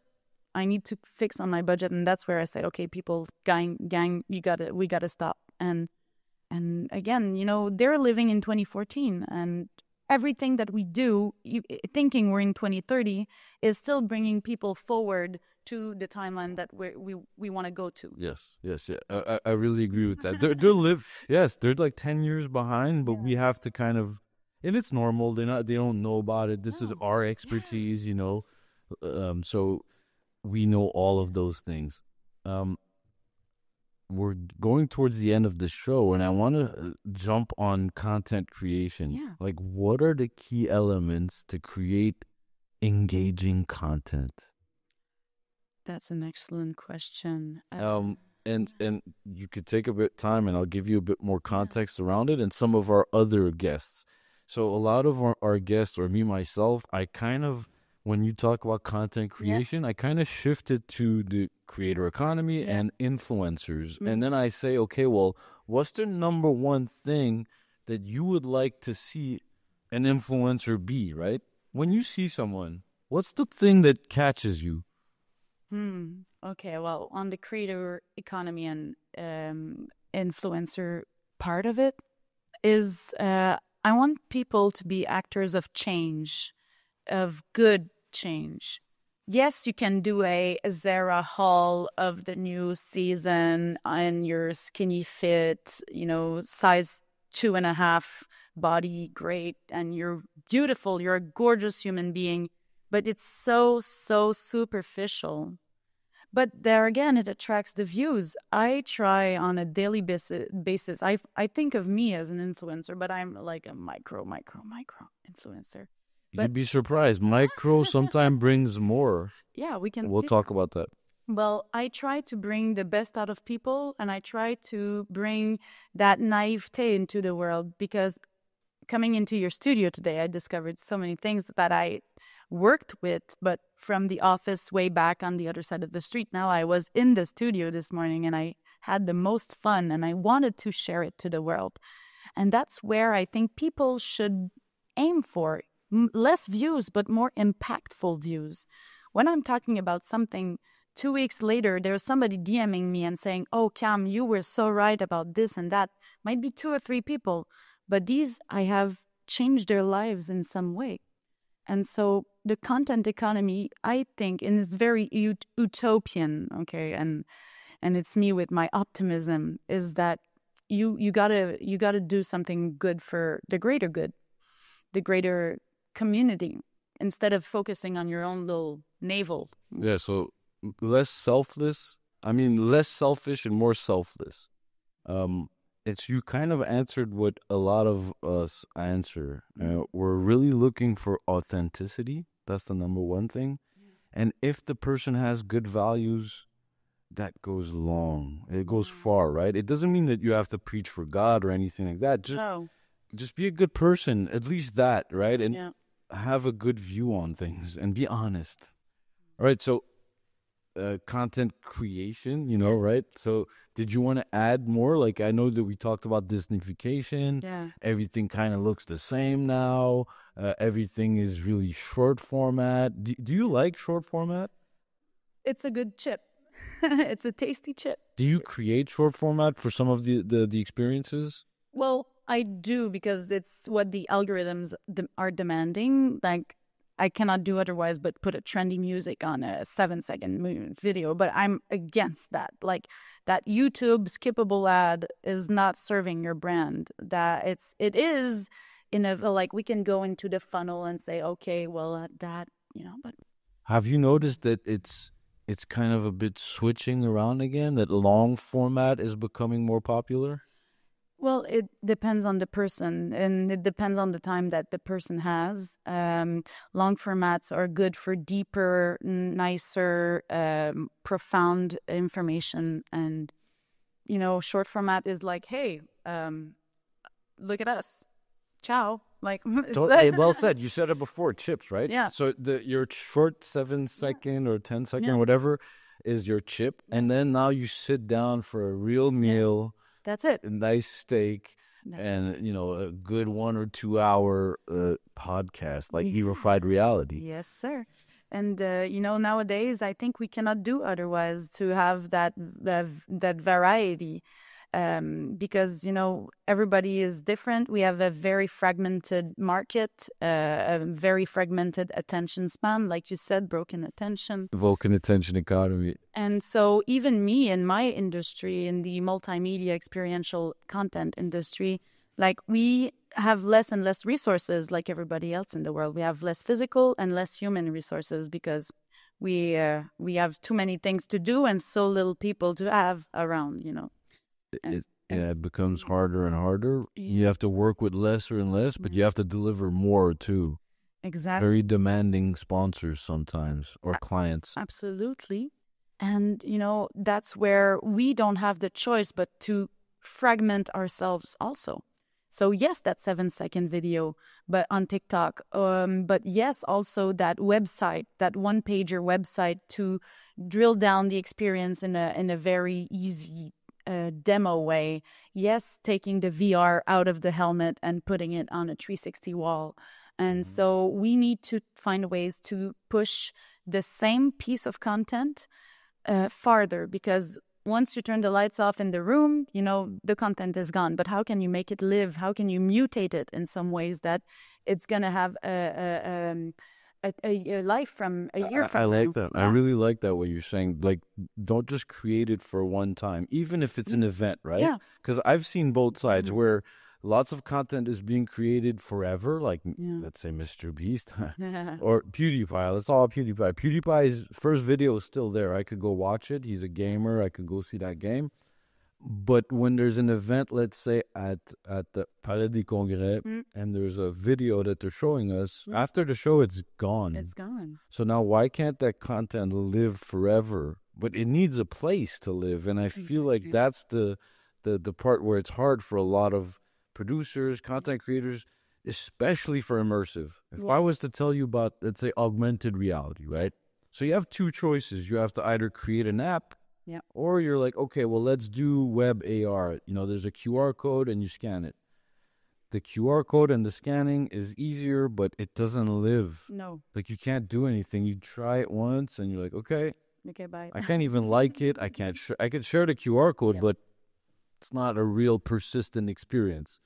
I need to fix on my budget, and that's where I said, okay, people, gang, we gotta stop. And again, they're living in 2014, and everything that we do, thinking we're in 2030, is still bringing people forward to the timeline that we want to go to. Yes. I really agree with that. They're like 10 years behind, but we have to kind of, and it's normal. They don't know about it. This is our expertise, so we know all of those things. We're going towards the end of the show, and I want to jump on content creation. Yeah. Like, what are the key elements to create engaging content? That's an excellent question. And you could take a bit of time, and I'll give you a bit more context around it, and some of our other guests. So a lot of our guests, or me myself, I kind of, when you talk about content creation, I kind of shifted to the creator economy and influencers. Mm-hmm. And then I say, okay, well, what's the number one thing that you would like to see an influencer be, right? When you see someone, what's the thing that catches you? Okay, well, on the creator economy and influencer part of it is I want people to be actors of change, of good change. Yes, you can do a Zara haul of the new season and your skinny fit, size 2.5, body great, and you're beautiful, you're a gorgeous human being, but it's so superficial. But there again, it attracts the views. I try on a daily basis. I think of me as an influencer, but I'm like a micro influencer. But you'd be surprised. Micro sometimes brings more. Yeah, we'll talk about that. Well, I try to bring the best out of people, and I try to bring that naivete into the world, because coming into your studio today, I discovered so many things that I worked with, but from the office way back on the other side of the street. Now I was in the studio this morning, and I had the most fun, and I wanted to share it to the world. And that's where I think people should aim for less views, but more impactful views. When I'm talking about something, 2 weeks later, there's somebody DMing me and saying, "Oh, Cam, you were so right about this and that." Might be 2 or 3 people, but these I have changed their lives in some way. And so the content economy, I think, and it's very utopian, okay, and it's me with my optimism, is that you gotta do something good for the greater good, the greater community, instead of focusing on your own little navel. Yeah, so less selfish and more selfless. It's you kind of answered what a lot of us answer. We're really looking for authenticity. That's the number one thing. And if the person has good values, that goes long. It goes far, right? It doesn't mean that you have to preach for God or anything like that. Just be a good person, at least that, right? And have a good view on things and be honest. All right, so content creation, right? So did you want to add more? Like, I know that we talked about Disneyfication. Yeah. Everything kind of looks the same now. Everything is really short format. Do you like short format? It's a good chip. It's a tasty chip. Do you create short format for some of the experiences? Well, I do, because it's what the algorithms are demanding. Like, I cannot do otherwise but put a trendy music on a 7-second video. But I'm against that. Like, that YouTube skippable ad is not serving your brand. It is in a, like, we can go into the funnel and say, okay, well, that, but. Have you noticed that it's kind of a bit switching around again, that long format is becoming more popular? Well, it depends on the person, and it depends on the time that the person has. Long formats are good for deeper, nicer, profound information. And, short format is like, hey, look at us. Ciao. Like, hey, well said. You said it before, chips, right? Yeah. So your short 7-second or 10-second, whatever, is your chip. And then now you sit down for a real meal. That's it. A nice steak, and a good 1 or 2 hour podcast, like Hero-fied Reality. Yes, sir. And nowadays I think we cannot do otherwise to have that variety, because everybody is different. We have a very fragmented market, a very fragmented attention span, like you said, broken attention economy. And so even me in my industry, in the multimedia experiential content industry, like, we have less and less resources, like everybody else in the world. We have less physical and less human resources, because we have too many things to do and so little people to have around, It becomes harder and harder. You have to work with lesser and less, but you have to deliver more too. Exactly. Very demanding sponsors sometimes, or clients. Absolutely. And, that's where we don't have the choice but to fragment ourselves also. So yes, that 7-second video, but on TikTok, but yes, also that website, that one-pager website, to drill down the experience in a very easy demo way. Yes, taking the VR out of the helmet and putting it on a 360 wall. And so we need to find ways to push the same piece of content farther, because once you turn the lights off in the room, the content is gone. But how can you make it live? How can you mutate it in some ways that it's going to have a life from a year from now? I like that. Yeah. I really like that, what you're saying. Like, don't just create it for one time, even if it's an event, right? Yeah. Because I've seen both sides where lots of content is being created forever, like, let's say Mr. Beast or PewDiePie. Let's all PewDiePie. PewDiePie's first video is still there. I could go watch it. He's a gamer. I could go see that game. But when there's an event, let's say at the Palais des Congrès, and there's a video that they're showing us, after the show, it's gone. It's gone. So now why can't that content live forever? But it needs a place to live. And I feel like that's the part where it's hard for a lot of producers, content creators, especially for immersive. If I was to tell you about, let's say, augmented reality, right? So you have two choices. You have to either create an app Yeah. Or you're like, okay, well, let's do web AR. You know, there's a QR code and you scan it. The QR code and the scanning is easier, but it doesn't live. No. Like, you can't do anything. You try it once and you're like, okay, Okay, bye. I can't even like it. I can't. I can share the QR code, Yeah. but it's not a real persistent experience.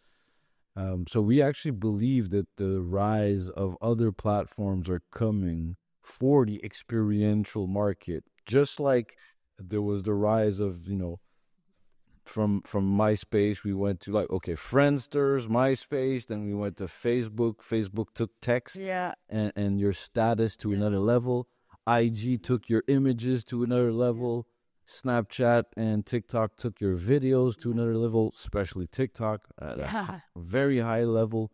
So we actually believe that the rise of other platforms are coming for the experiential market, just like there was the rise of, you know, from MySpace, we went to like, okay, Friendsters, MySpace, then we went to Facebook. Facebook took text Yeah. and your status to another level. IG took your images to another level. Snapchat and TikTok took your videos to another level, especially TikTok at a very high level.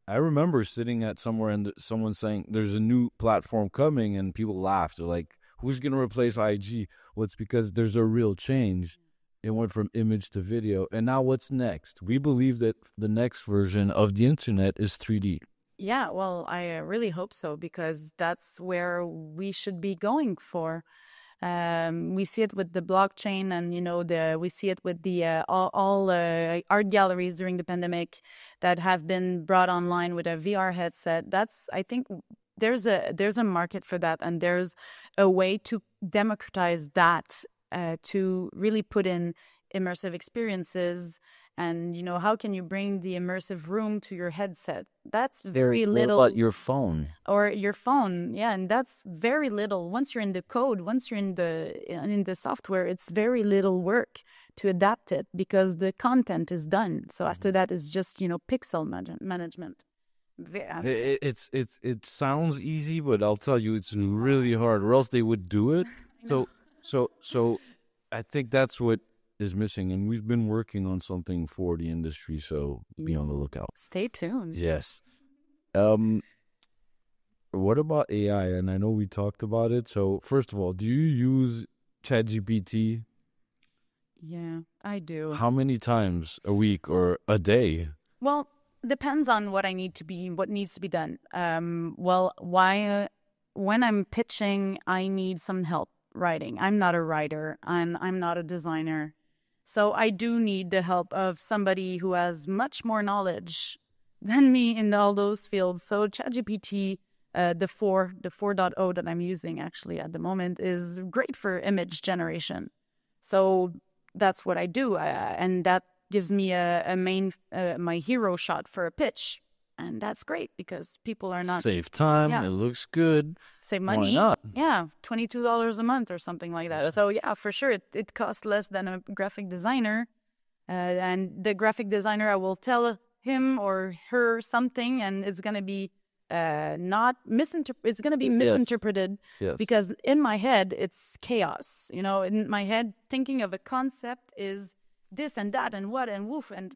I remember sitting at somewhere and someone saying there's a new platform coming, and people laughed. They're like, who's going to replace IG? Well, it's because there's a real change. It went from image to video. And now what's next? We believe that the next version of the internet is 3D. Yeah, well, I really hope so, because that's where we should be going for. We see it with the blockchain, and we see it with the all art galleries during the pandemic that have been brought online with a VR headset. I think there's a market for that, and there's a way to democratize that, to really put in immersive experiences. And how can you bring the immersive room to your headset? That's very little. What about your phone? Or your phone, yeah, and that's very little. Once you're in the code, once you're in the software, it's very little work to adapt it, because the content is done. So after that, it's just pixel management. It sounds easy, but I'll tell you, it's really hard, or else they would do it. So I think that's what is missing, and we've been working on something for the industry, so be on the lookout. Stay tuned. Yes. What about AI? And I know we talked about it. So first of all, do you use ChatGPT? Yeah, I do. How many times a week or a day? Well, depends on what needs to be done. When I'm pitching, I need some help writing. I'm not a writer, and I'm not a designer. So I do need the help of somebody who has much more knowledge than me in all those fields. So ChatGPT, the 4.0 that I'm using actually at the moment, is great for image generation. So that's what I do, and that gives me my hero shot for a pitch. And that's great, because people are not... Save time, yeah. It looks good. Save money. Why not? Yeah, $22 a month or something like that. So yeah, for sure, it costs less than a graphic designer. And the graphic designer, I will tell him or her something, and it's going to be it's going to be misinterpreted. Yes. Because in my head, it's chaos. In my head, thinking of a concept is this and that and what and woof and...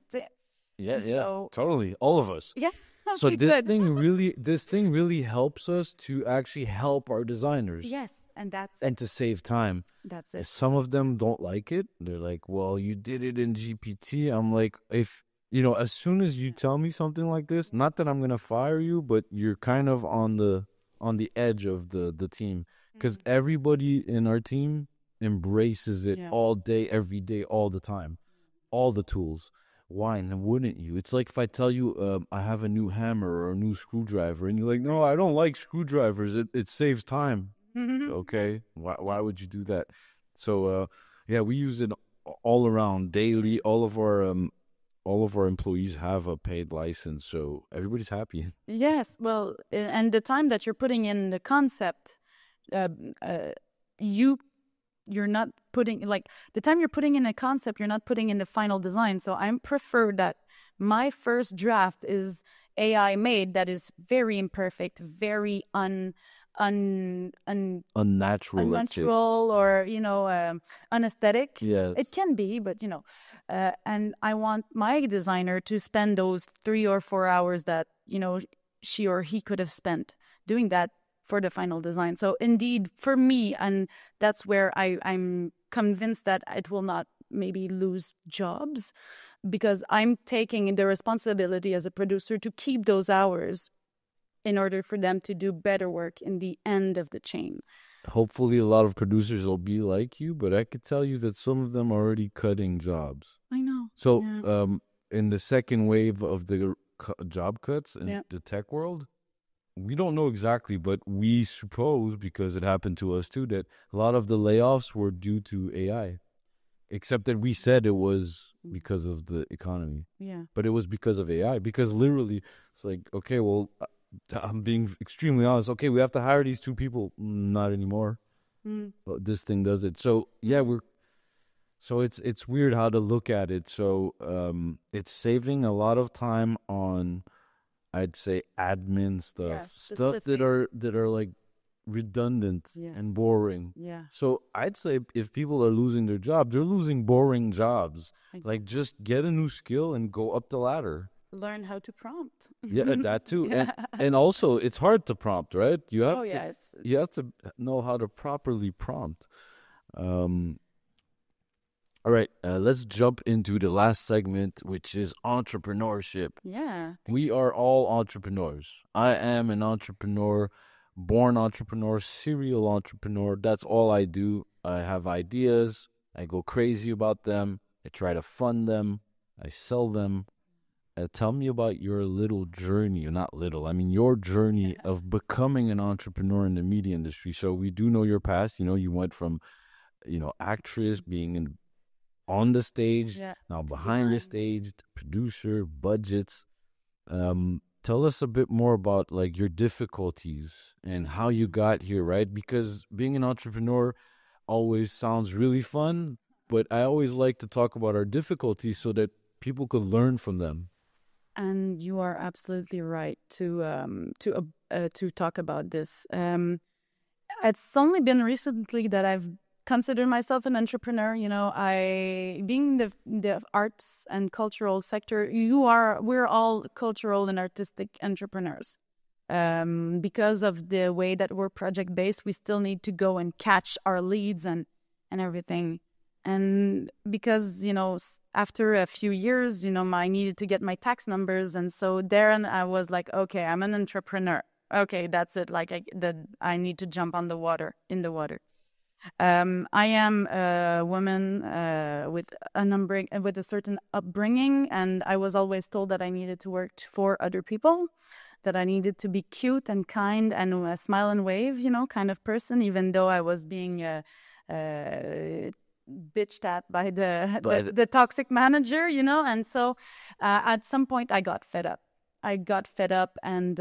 Yeah, totally. All of us. Yeah. So this thing really helps us to actually help our designers. Yes, and to save time. That's it. Some of them don't like it. They're like, "Well, you did it in GPT." I'm like, if as soon as you tell me something like this, not that I'm gonna fire you, but you're kind of on the edge of the team, because everybody in our team embraces it all day, every day, all the time, all the tools. Why wouldn't you? It's like if I tell you I have a new hammer or a new screwdriver, and you're like, no, I don't like screwdrivers. It saves time. Okay, why would you do that? So we use it all around daily. All of our employees have a paid license, so everybody's happy. Yes, well, and the time that you're putting in the concept, you're not putting, like, the time you're putting in a concept, you're not putting in the final design. So I prefer that my first draft is AI made, that is very imperfect, very unnatural, or unaesthetic. Yes. It can be, but and I want my designer to spend those 3 or 4 hours that she or he could have spent doing that for the final design. So indeed, for me, and that's where I'm convinced that it will not maybe lose jobs, because I'm taking the responsibility as a producer to keep those hours in order for them to do better work in the end of the chain. Hopefully, a lot of producers will be like you, but I could tell you that some of them are already cutting jobs. I know. So, Yeah. in the second wave of the job cuts in Yeah. the tech world, we don't know exactly, but we suppose, because it happened to us too, that a lot of the layoffs were due to AI. Except that we said it was because of the economy, Yeah. but it was because of AI. Because literally, it's like, okay, well, I'm being extremely honest. Okay, we have to hire these two people. Not anymore. Mm. But this thing does it. So yeah, it's weird how to look at it. So it's saving a lot of time on, I'd say, admin stuff, Yes, stuff that specific. are like redundant Yeah. and boring. Yeah. So I'd say if people are losing their job, they're losing boring jobs. Like, Exactly. just get a new skill and go up the ladder. Learn how to prompt. Yeah, that too. Yeah. And also it's hard to prompt, right? Oh yeah, You it's have to know how to properly prompt. Um all right, let's jump into the last segment, which is entrepreneurship. yeah. We are all entrepreneurs. I am an entrepreneur, born entrepreneur, serial entrepreneur. That's all I do. I have ideas. I go crazy about them. I try to fund them. I sell them. Tell me about your little journey, not little, I mean your journey of becoming an entrepreneur in the media industry. So we do know your past. You went from, actress, being on the stage, Yeah. now To behind the behind. stage, producer, budgets. Tell us a bit more about like your difficulties and how you got here, right? Because being an entrepreneur always sounds really fun, but I always like to talk about our difficulties so that people could learn from them. And you are absolutely right to talk about this. It's only been recently that I've considered myself an entrepreneur. I being the arts and cultural sector, we're all cultural and artistic entrepreneurs. Because of the way that we're project based, we still need to go and catch our leads and everything. And because after a few years, I needed to get my tax numbers, and so there, and I was like, okay, I'm an entrepreneur. Okay, that's it. Like I need to jump on the water in the water. I am a woman with a certain upbringing, and I was always told that I needed to work for other people, that I needed to be cute and kind and smile and wave, kind of person, even though I was being bitched at by the, But the toxic manager, and so at some point I got fed up. And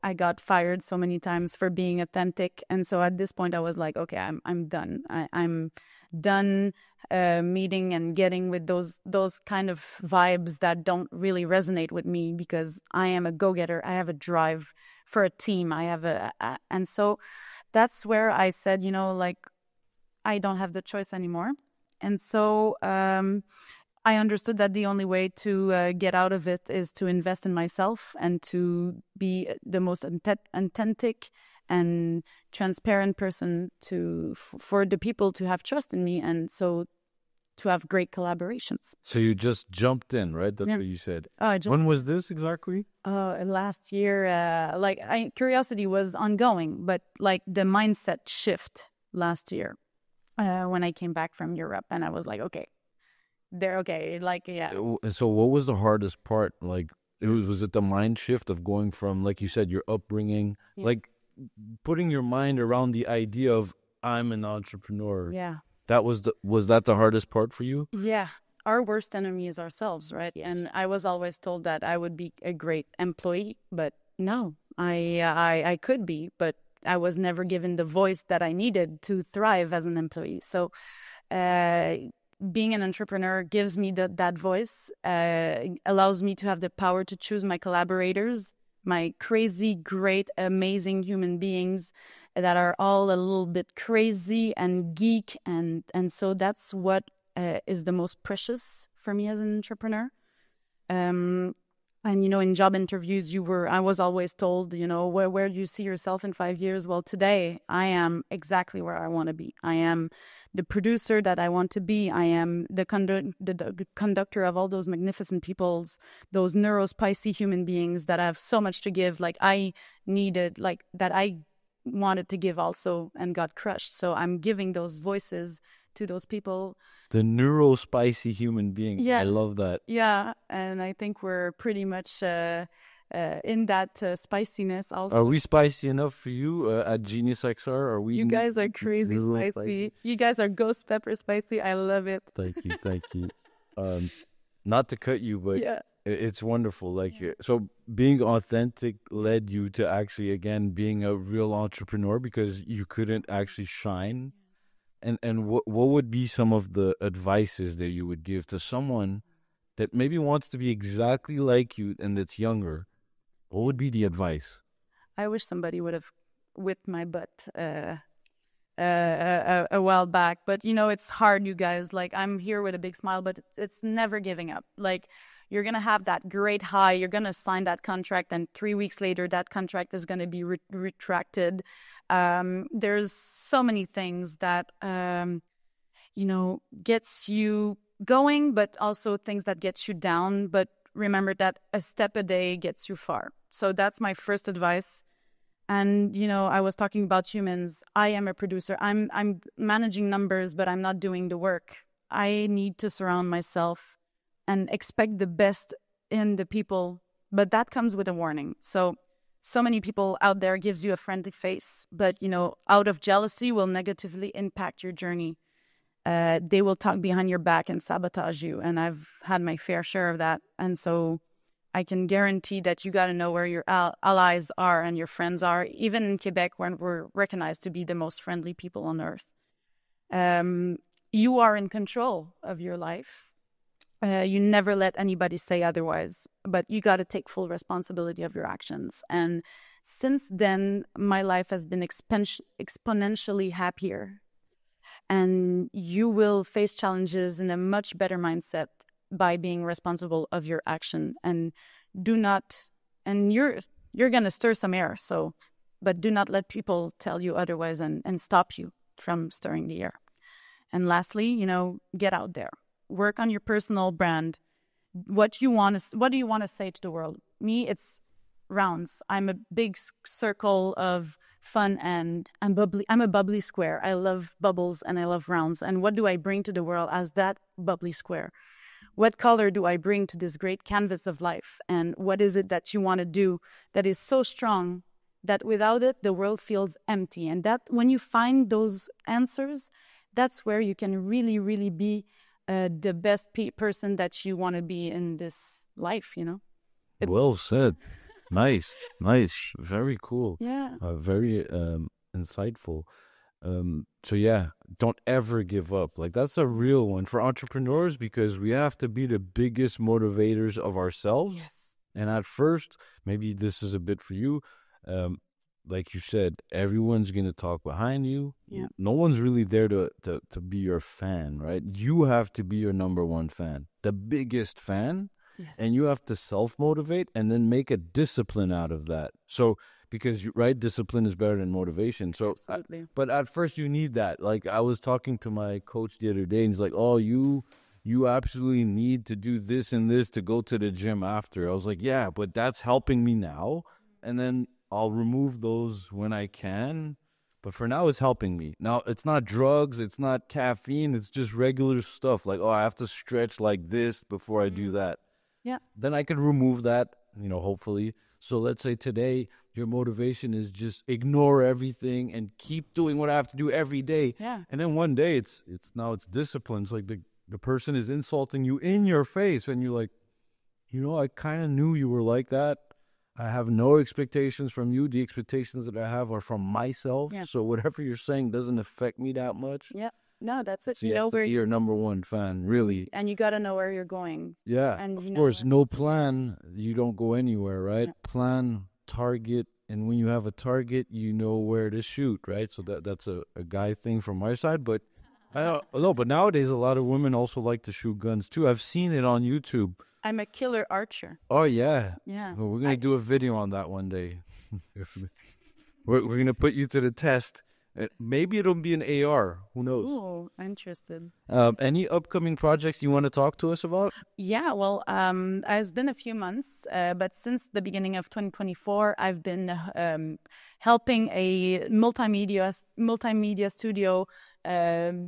I got fired so many times for being authentic. And so at this point I was like, okay, I'm done. I'm done meeting and getting with those kind of vibes that don't really resonate with me, because I am a go-getter. I have a drive for a team. And so that's where I said, like, I don't have the choice anymore. And so I understood that the only way to get out of it is to invest in myself and to be the most authentic and transparent person for the people to have trust in me, and so to have great collaborations. so you just jumped in, right? That's Yeah. what you said. I just When was this exactly? last year, curiosity was ongoing, but like the mindset shift last year when I came back from Europe, and I was like, okay, they're okay. Like, yeah. So what was the hardest part? Like, was it the mind shift of going from, like you said, your upbringing, Yeah. like putting your mind around the idea of I'm an entrepreneur. Yeah. Was that the hardest part for you? Yeah. Our worst enemy is ourselves, right? And I was always told that I would be a great employee, but no, I could be, but I was never given the voice that I needed to thrive as an employee. So, being an entrepreneur gives me that voice, allows me to have the power to choose my collaborators, my crazy, great, amazing human beings that are all a little bit crazy and geek. And so that's what is the most precious for me as an entrepreneur. And, in job interviews, I was always told, where do you see yourself in 5 years? Well, today I am exactly where I want to be. I am the producer that I want to be. I am the conductor of all those magnificent peoples, those neurospicy human beings that have so much to give. Like I needed, like that I wanted to give also and got crushed. So I'm giving those voices to those people. The neuro-spicy human being. Yeah. I love that. Yeah, and I think we're pretty much in that spiciness also. Are we spicy enough for you at Genius XR? Are we? You guys are crazy spicy. You guys are ghost pepper spicy. I love it. Thank you. Not to cut you, but Yeah. it's wonderful. Like, so being authentic led you to actually, again, being a real entrepreneur because you couldn't actually shine. And what would be some of the advices that you would give to someone that maybe wants to be exactly like you and that's younger? What would be the advice? I wish somebody would have whipped my butt a while back. But, you know, it's hard, you guys. Like, I'm here with a big smile, but it's never giving up. Like, you're going to have that great high. You're going to sign that contract. And 3 weeks later, that contract is going to be retracted. There's so many things that, you know, gets you going, but also things that gets you down. But remember that a step a day gets you far. So that's my first advice. And, you know, I was talking about humans. I am a producer. I'm managing numbers, but I'm not doing the work. I need to surround myself and expect the best in the people. But that comes with a warning. So many people out there gives you a friendly face, but, you know, out of jealousy will negatively impact your journey. They will talk behind your back and sabotage you. And I've had my fair share of that. And so I can guarantee that you got to know where your allies are and your friends are, even in Quebec, when we're recognized to be the most friendly people on earth. You are in control of your life. You never let anybody say otherwise, but you got to take full responsibility of your actions. And since then, my life has been exponentially happier. And you will face challenges in a much better mindset by being responsible of your action. And do not, and you're going to stir some air. So, but do not let people tell you otherwise and stop you from stirring the air. And lastly, you know, get out there, work on your personal brand. What do you want to say to the world? Me, it's rounds. I'm a big circle of fun and I'm bubbly. I'm a bubbly square. I love bubbles and I love rounds. And what do I bring to the world as that bubbly square? What color do I bring to this great canvas of life? And what is it that you want to do that is so strong that without it, the world feels empty? And that when you find those answers, that's where you can really, really be the best person that you want to be in this life, you know? Well said. Nice. Very cool. Yeah. Very insightful. So yeah, don't ever give up. Like, that's a real one for entrepreneurs because we have to be the biggest motivators of ourselves. Yes. And at first, maybe this is a bit for you. Like you said, everyone's going to talk behind you. Yeah. No one's really there to be your fan, right? You have to be your number one fan, the biggest fan. Yes. And you have to self-motivate and then make a discipline out of that. So, because, right, discipline is better than motivation. So, absolutely. But at first you need that. Like, I was talking to my coach the other day and he's like, oh, you absolutely need to do this and this to go to the gym after. I was like, yeah, but that's helping me now. And then I'll remove those when I can. But for now, it's helping me. Now, it's not drugs. It's not caffeine. It's just regular stuff. Like, oh, I have to stretch like this before I do that. Yeah. Then I could remove that, you know, hopefully. So let's say today your motivation is just ignore everything and keep doing what I have to do every day. Yeah. And then one day it's discipline. It's like the person is insulting you in your face and you're like, you know, I kind of knew you were like that. I have no expectations from you. The expectations that I have are from myself. Yeah. So whatever you're saying doesn't affect me that much. Yeah. No, that's it. So you have to be your number one fan, really. And you got to know where you're going. Yeah, and of course, no plan, you don't go anywhere, right? Yeah. Plan, target, and when you have a target, you know where to shoot, right? So that's a guy thing from my side, but I don't know. But nowadays, a lot of women also like to shoot guns too. I've seen it on YouTube. I'm a killer archer. Oh, yeah. Yeah. Well, we're going to do a video on that one day. We're going to put you to the test. Maybe it'll be an AR. Who knows? Oh, interested. Any upcoming projects you want to talk to us about? Yeah, well, it's been a few months, but since the beginning of 2024, I've been helping a multimedia studio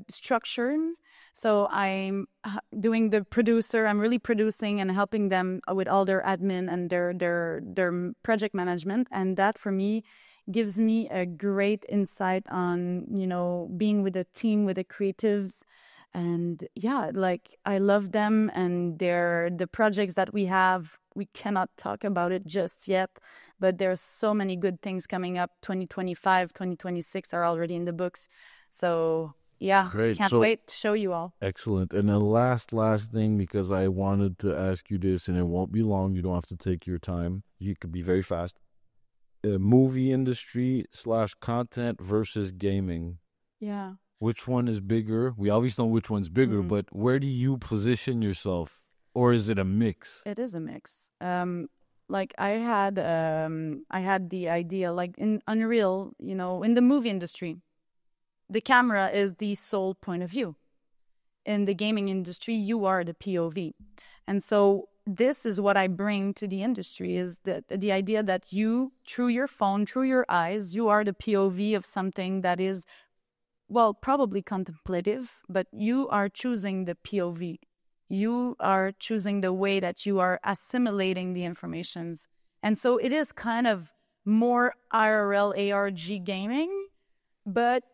structure. So I'm doing the producer. I'm really producing and helping them with all their admin and their project management, and that for me gives me a great insight on, you know, being with a team, with the creatives. And yeah, like I love them, and the projects that we have, we cannot talk about it just yet, but there's so many good things coming up. 2025, 2026 are already in the books. So yeah, Great. can't So wait to show you all. excellent. And the last thing, because I wanted to ask you this, and it won't be long. You don't have to take your time. You could be very fast. Movie industry / content versus gaming. Yeah. Which one is bigger? We obviously know which one's bigger, but where do you position yourself? Or is it a mix? It is a mix. Like I had the idea, like in Unreal, you know, in the movie industry, the camera is the sole point of view. In the gaming industry, you are the POV. And so this is what I bring to the industry, is that the idea that you, through your phone, through your eyes, you are the POV of something that is, well, probably contemplative, but you are choosing the POV. You are choosing the way that you are assimilating the informations. And so it is kind of more IRL ARG gaming, but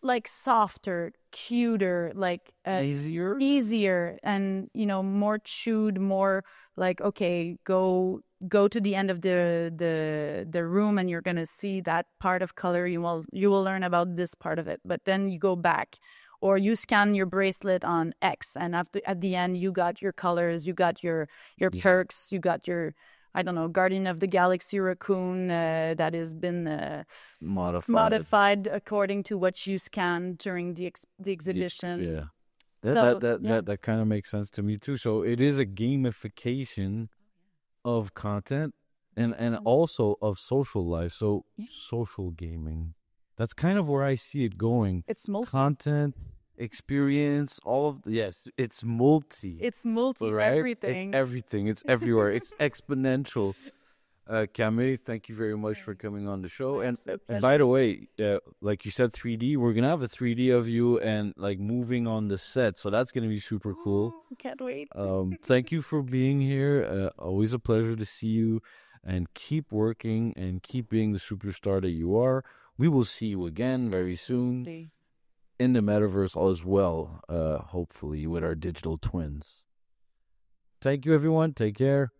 like softer, cuter, like easier, and you know, more chewed, more like, okay, go to the end of the room, and you're gonna see that part of color. You will learn about this part of it, but then you go back, or you scan your bracelet on X, and at the end you got your colors, you got your perks, you got your, I don't know, Guardian of the Galaxy raccoon that has been modified according to what you scanned during the exhibition. Yeah. That kind of makes sense to me too. So it is a gamification of content and also of social life. So social gaming. That's kind of where I see it going. It's content, experience, all of it's multi. It's multi, right? everything. It's everything. It's everywhere. It's exponential. Camille, thank you very much for coming on the show. And by the way, like you said, 3D, we're going to have a 3D of you and like moving on the set. So that's going to be super cool. Can't wait. Thank you for being here. Always a pleasure to see you, and keep working and keep being the superstar that you are. We will see you again very soon in the metaverse as well, hopefully with our digital twins. Thank you, everyone. Take care.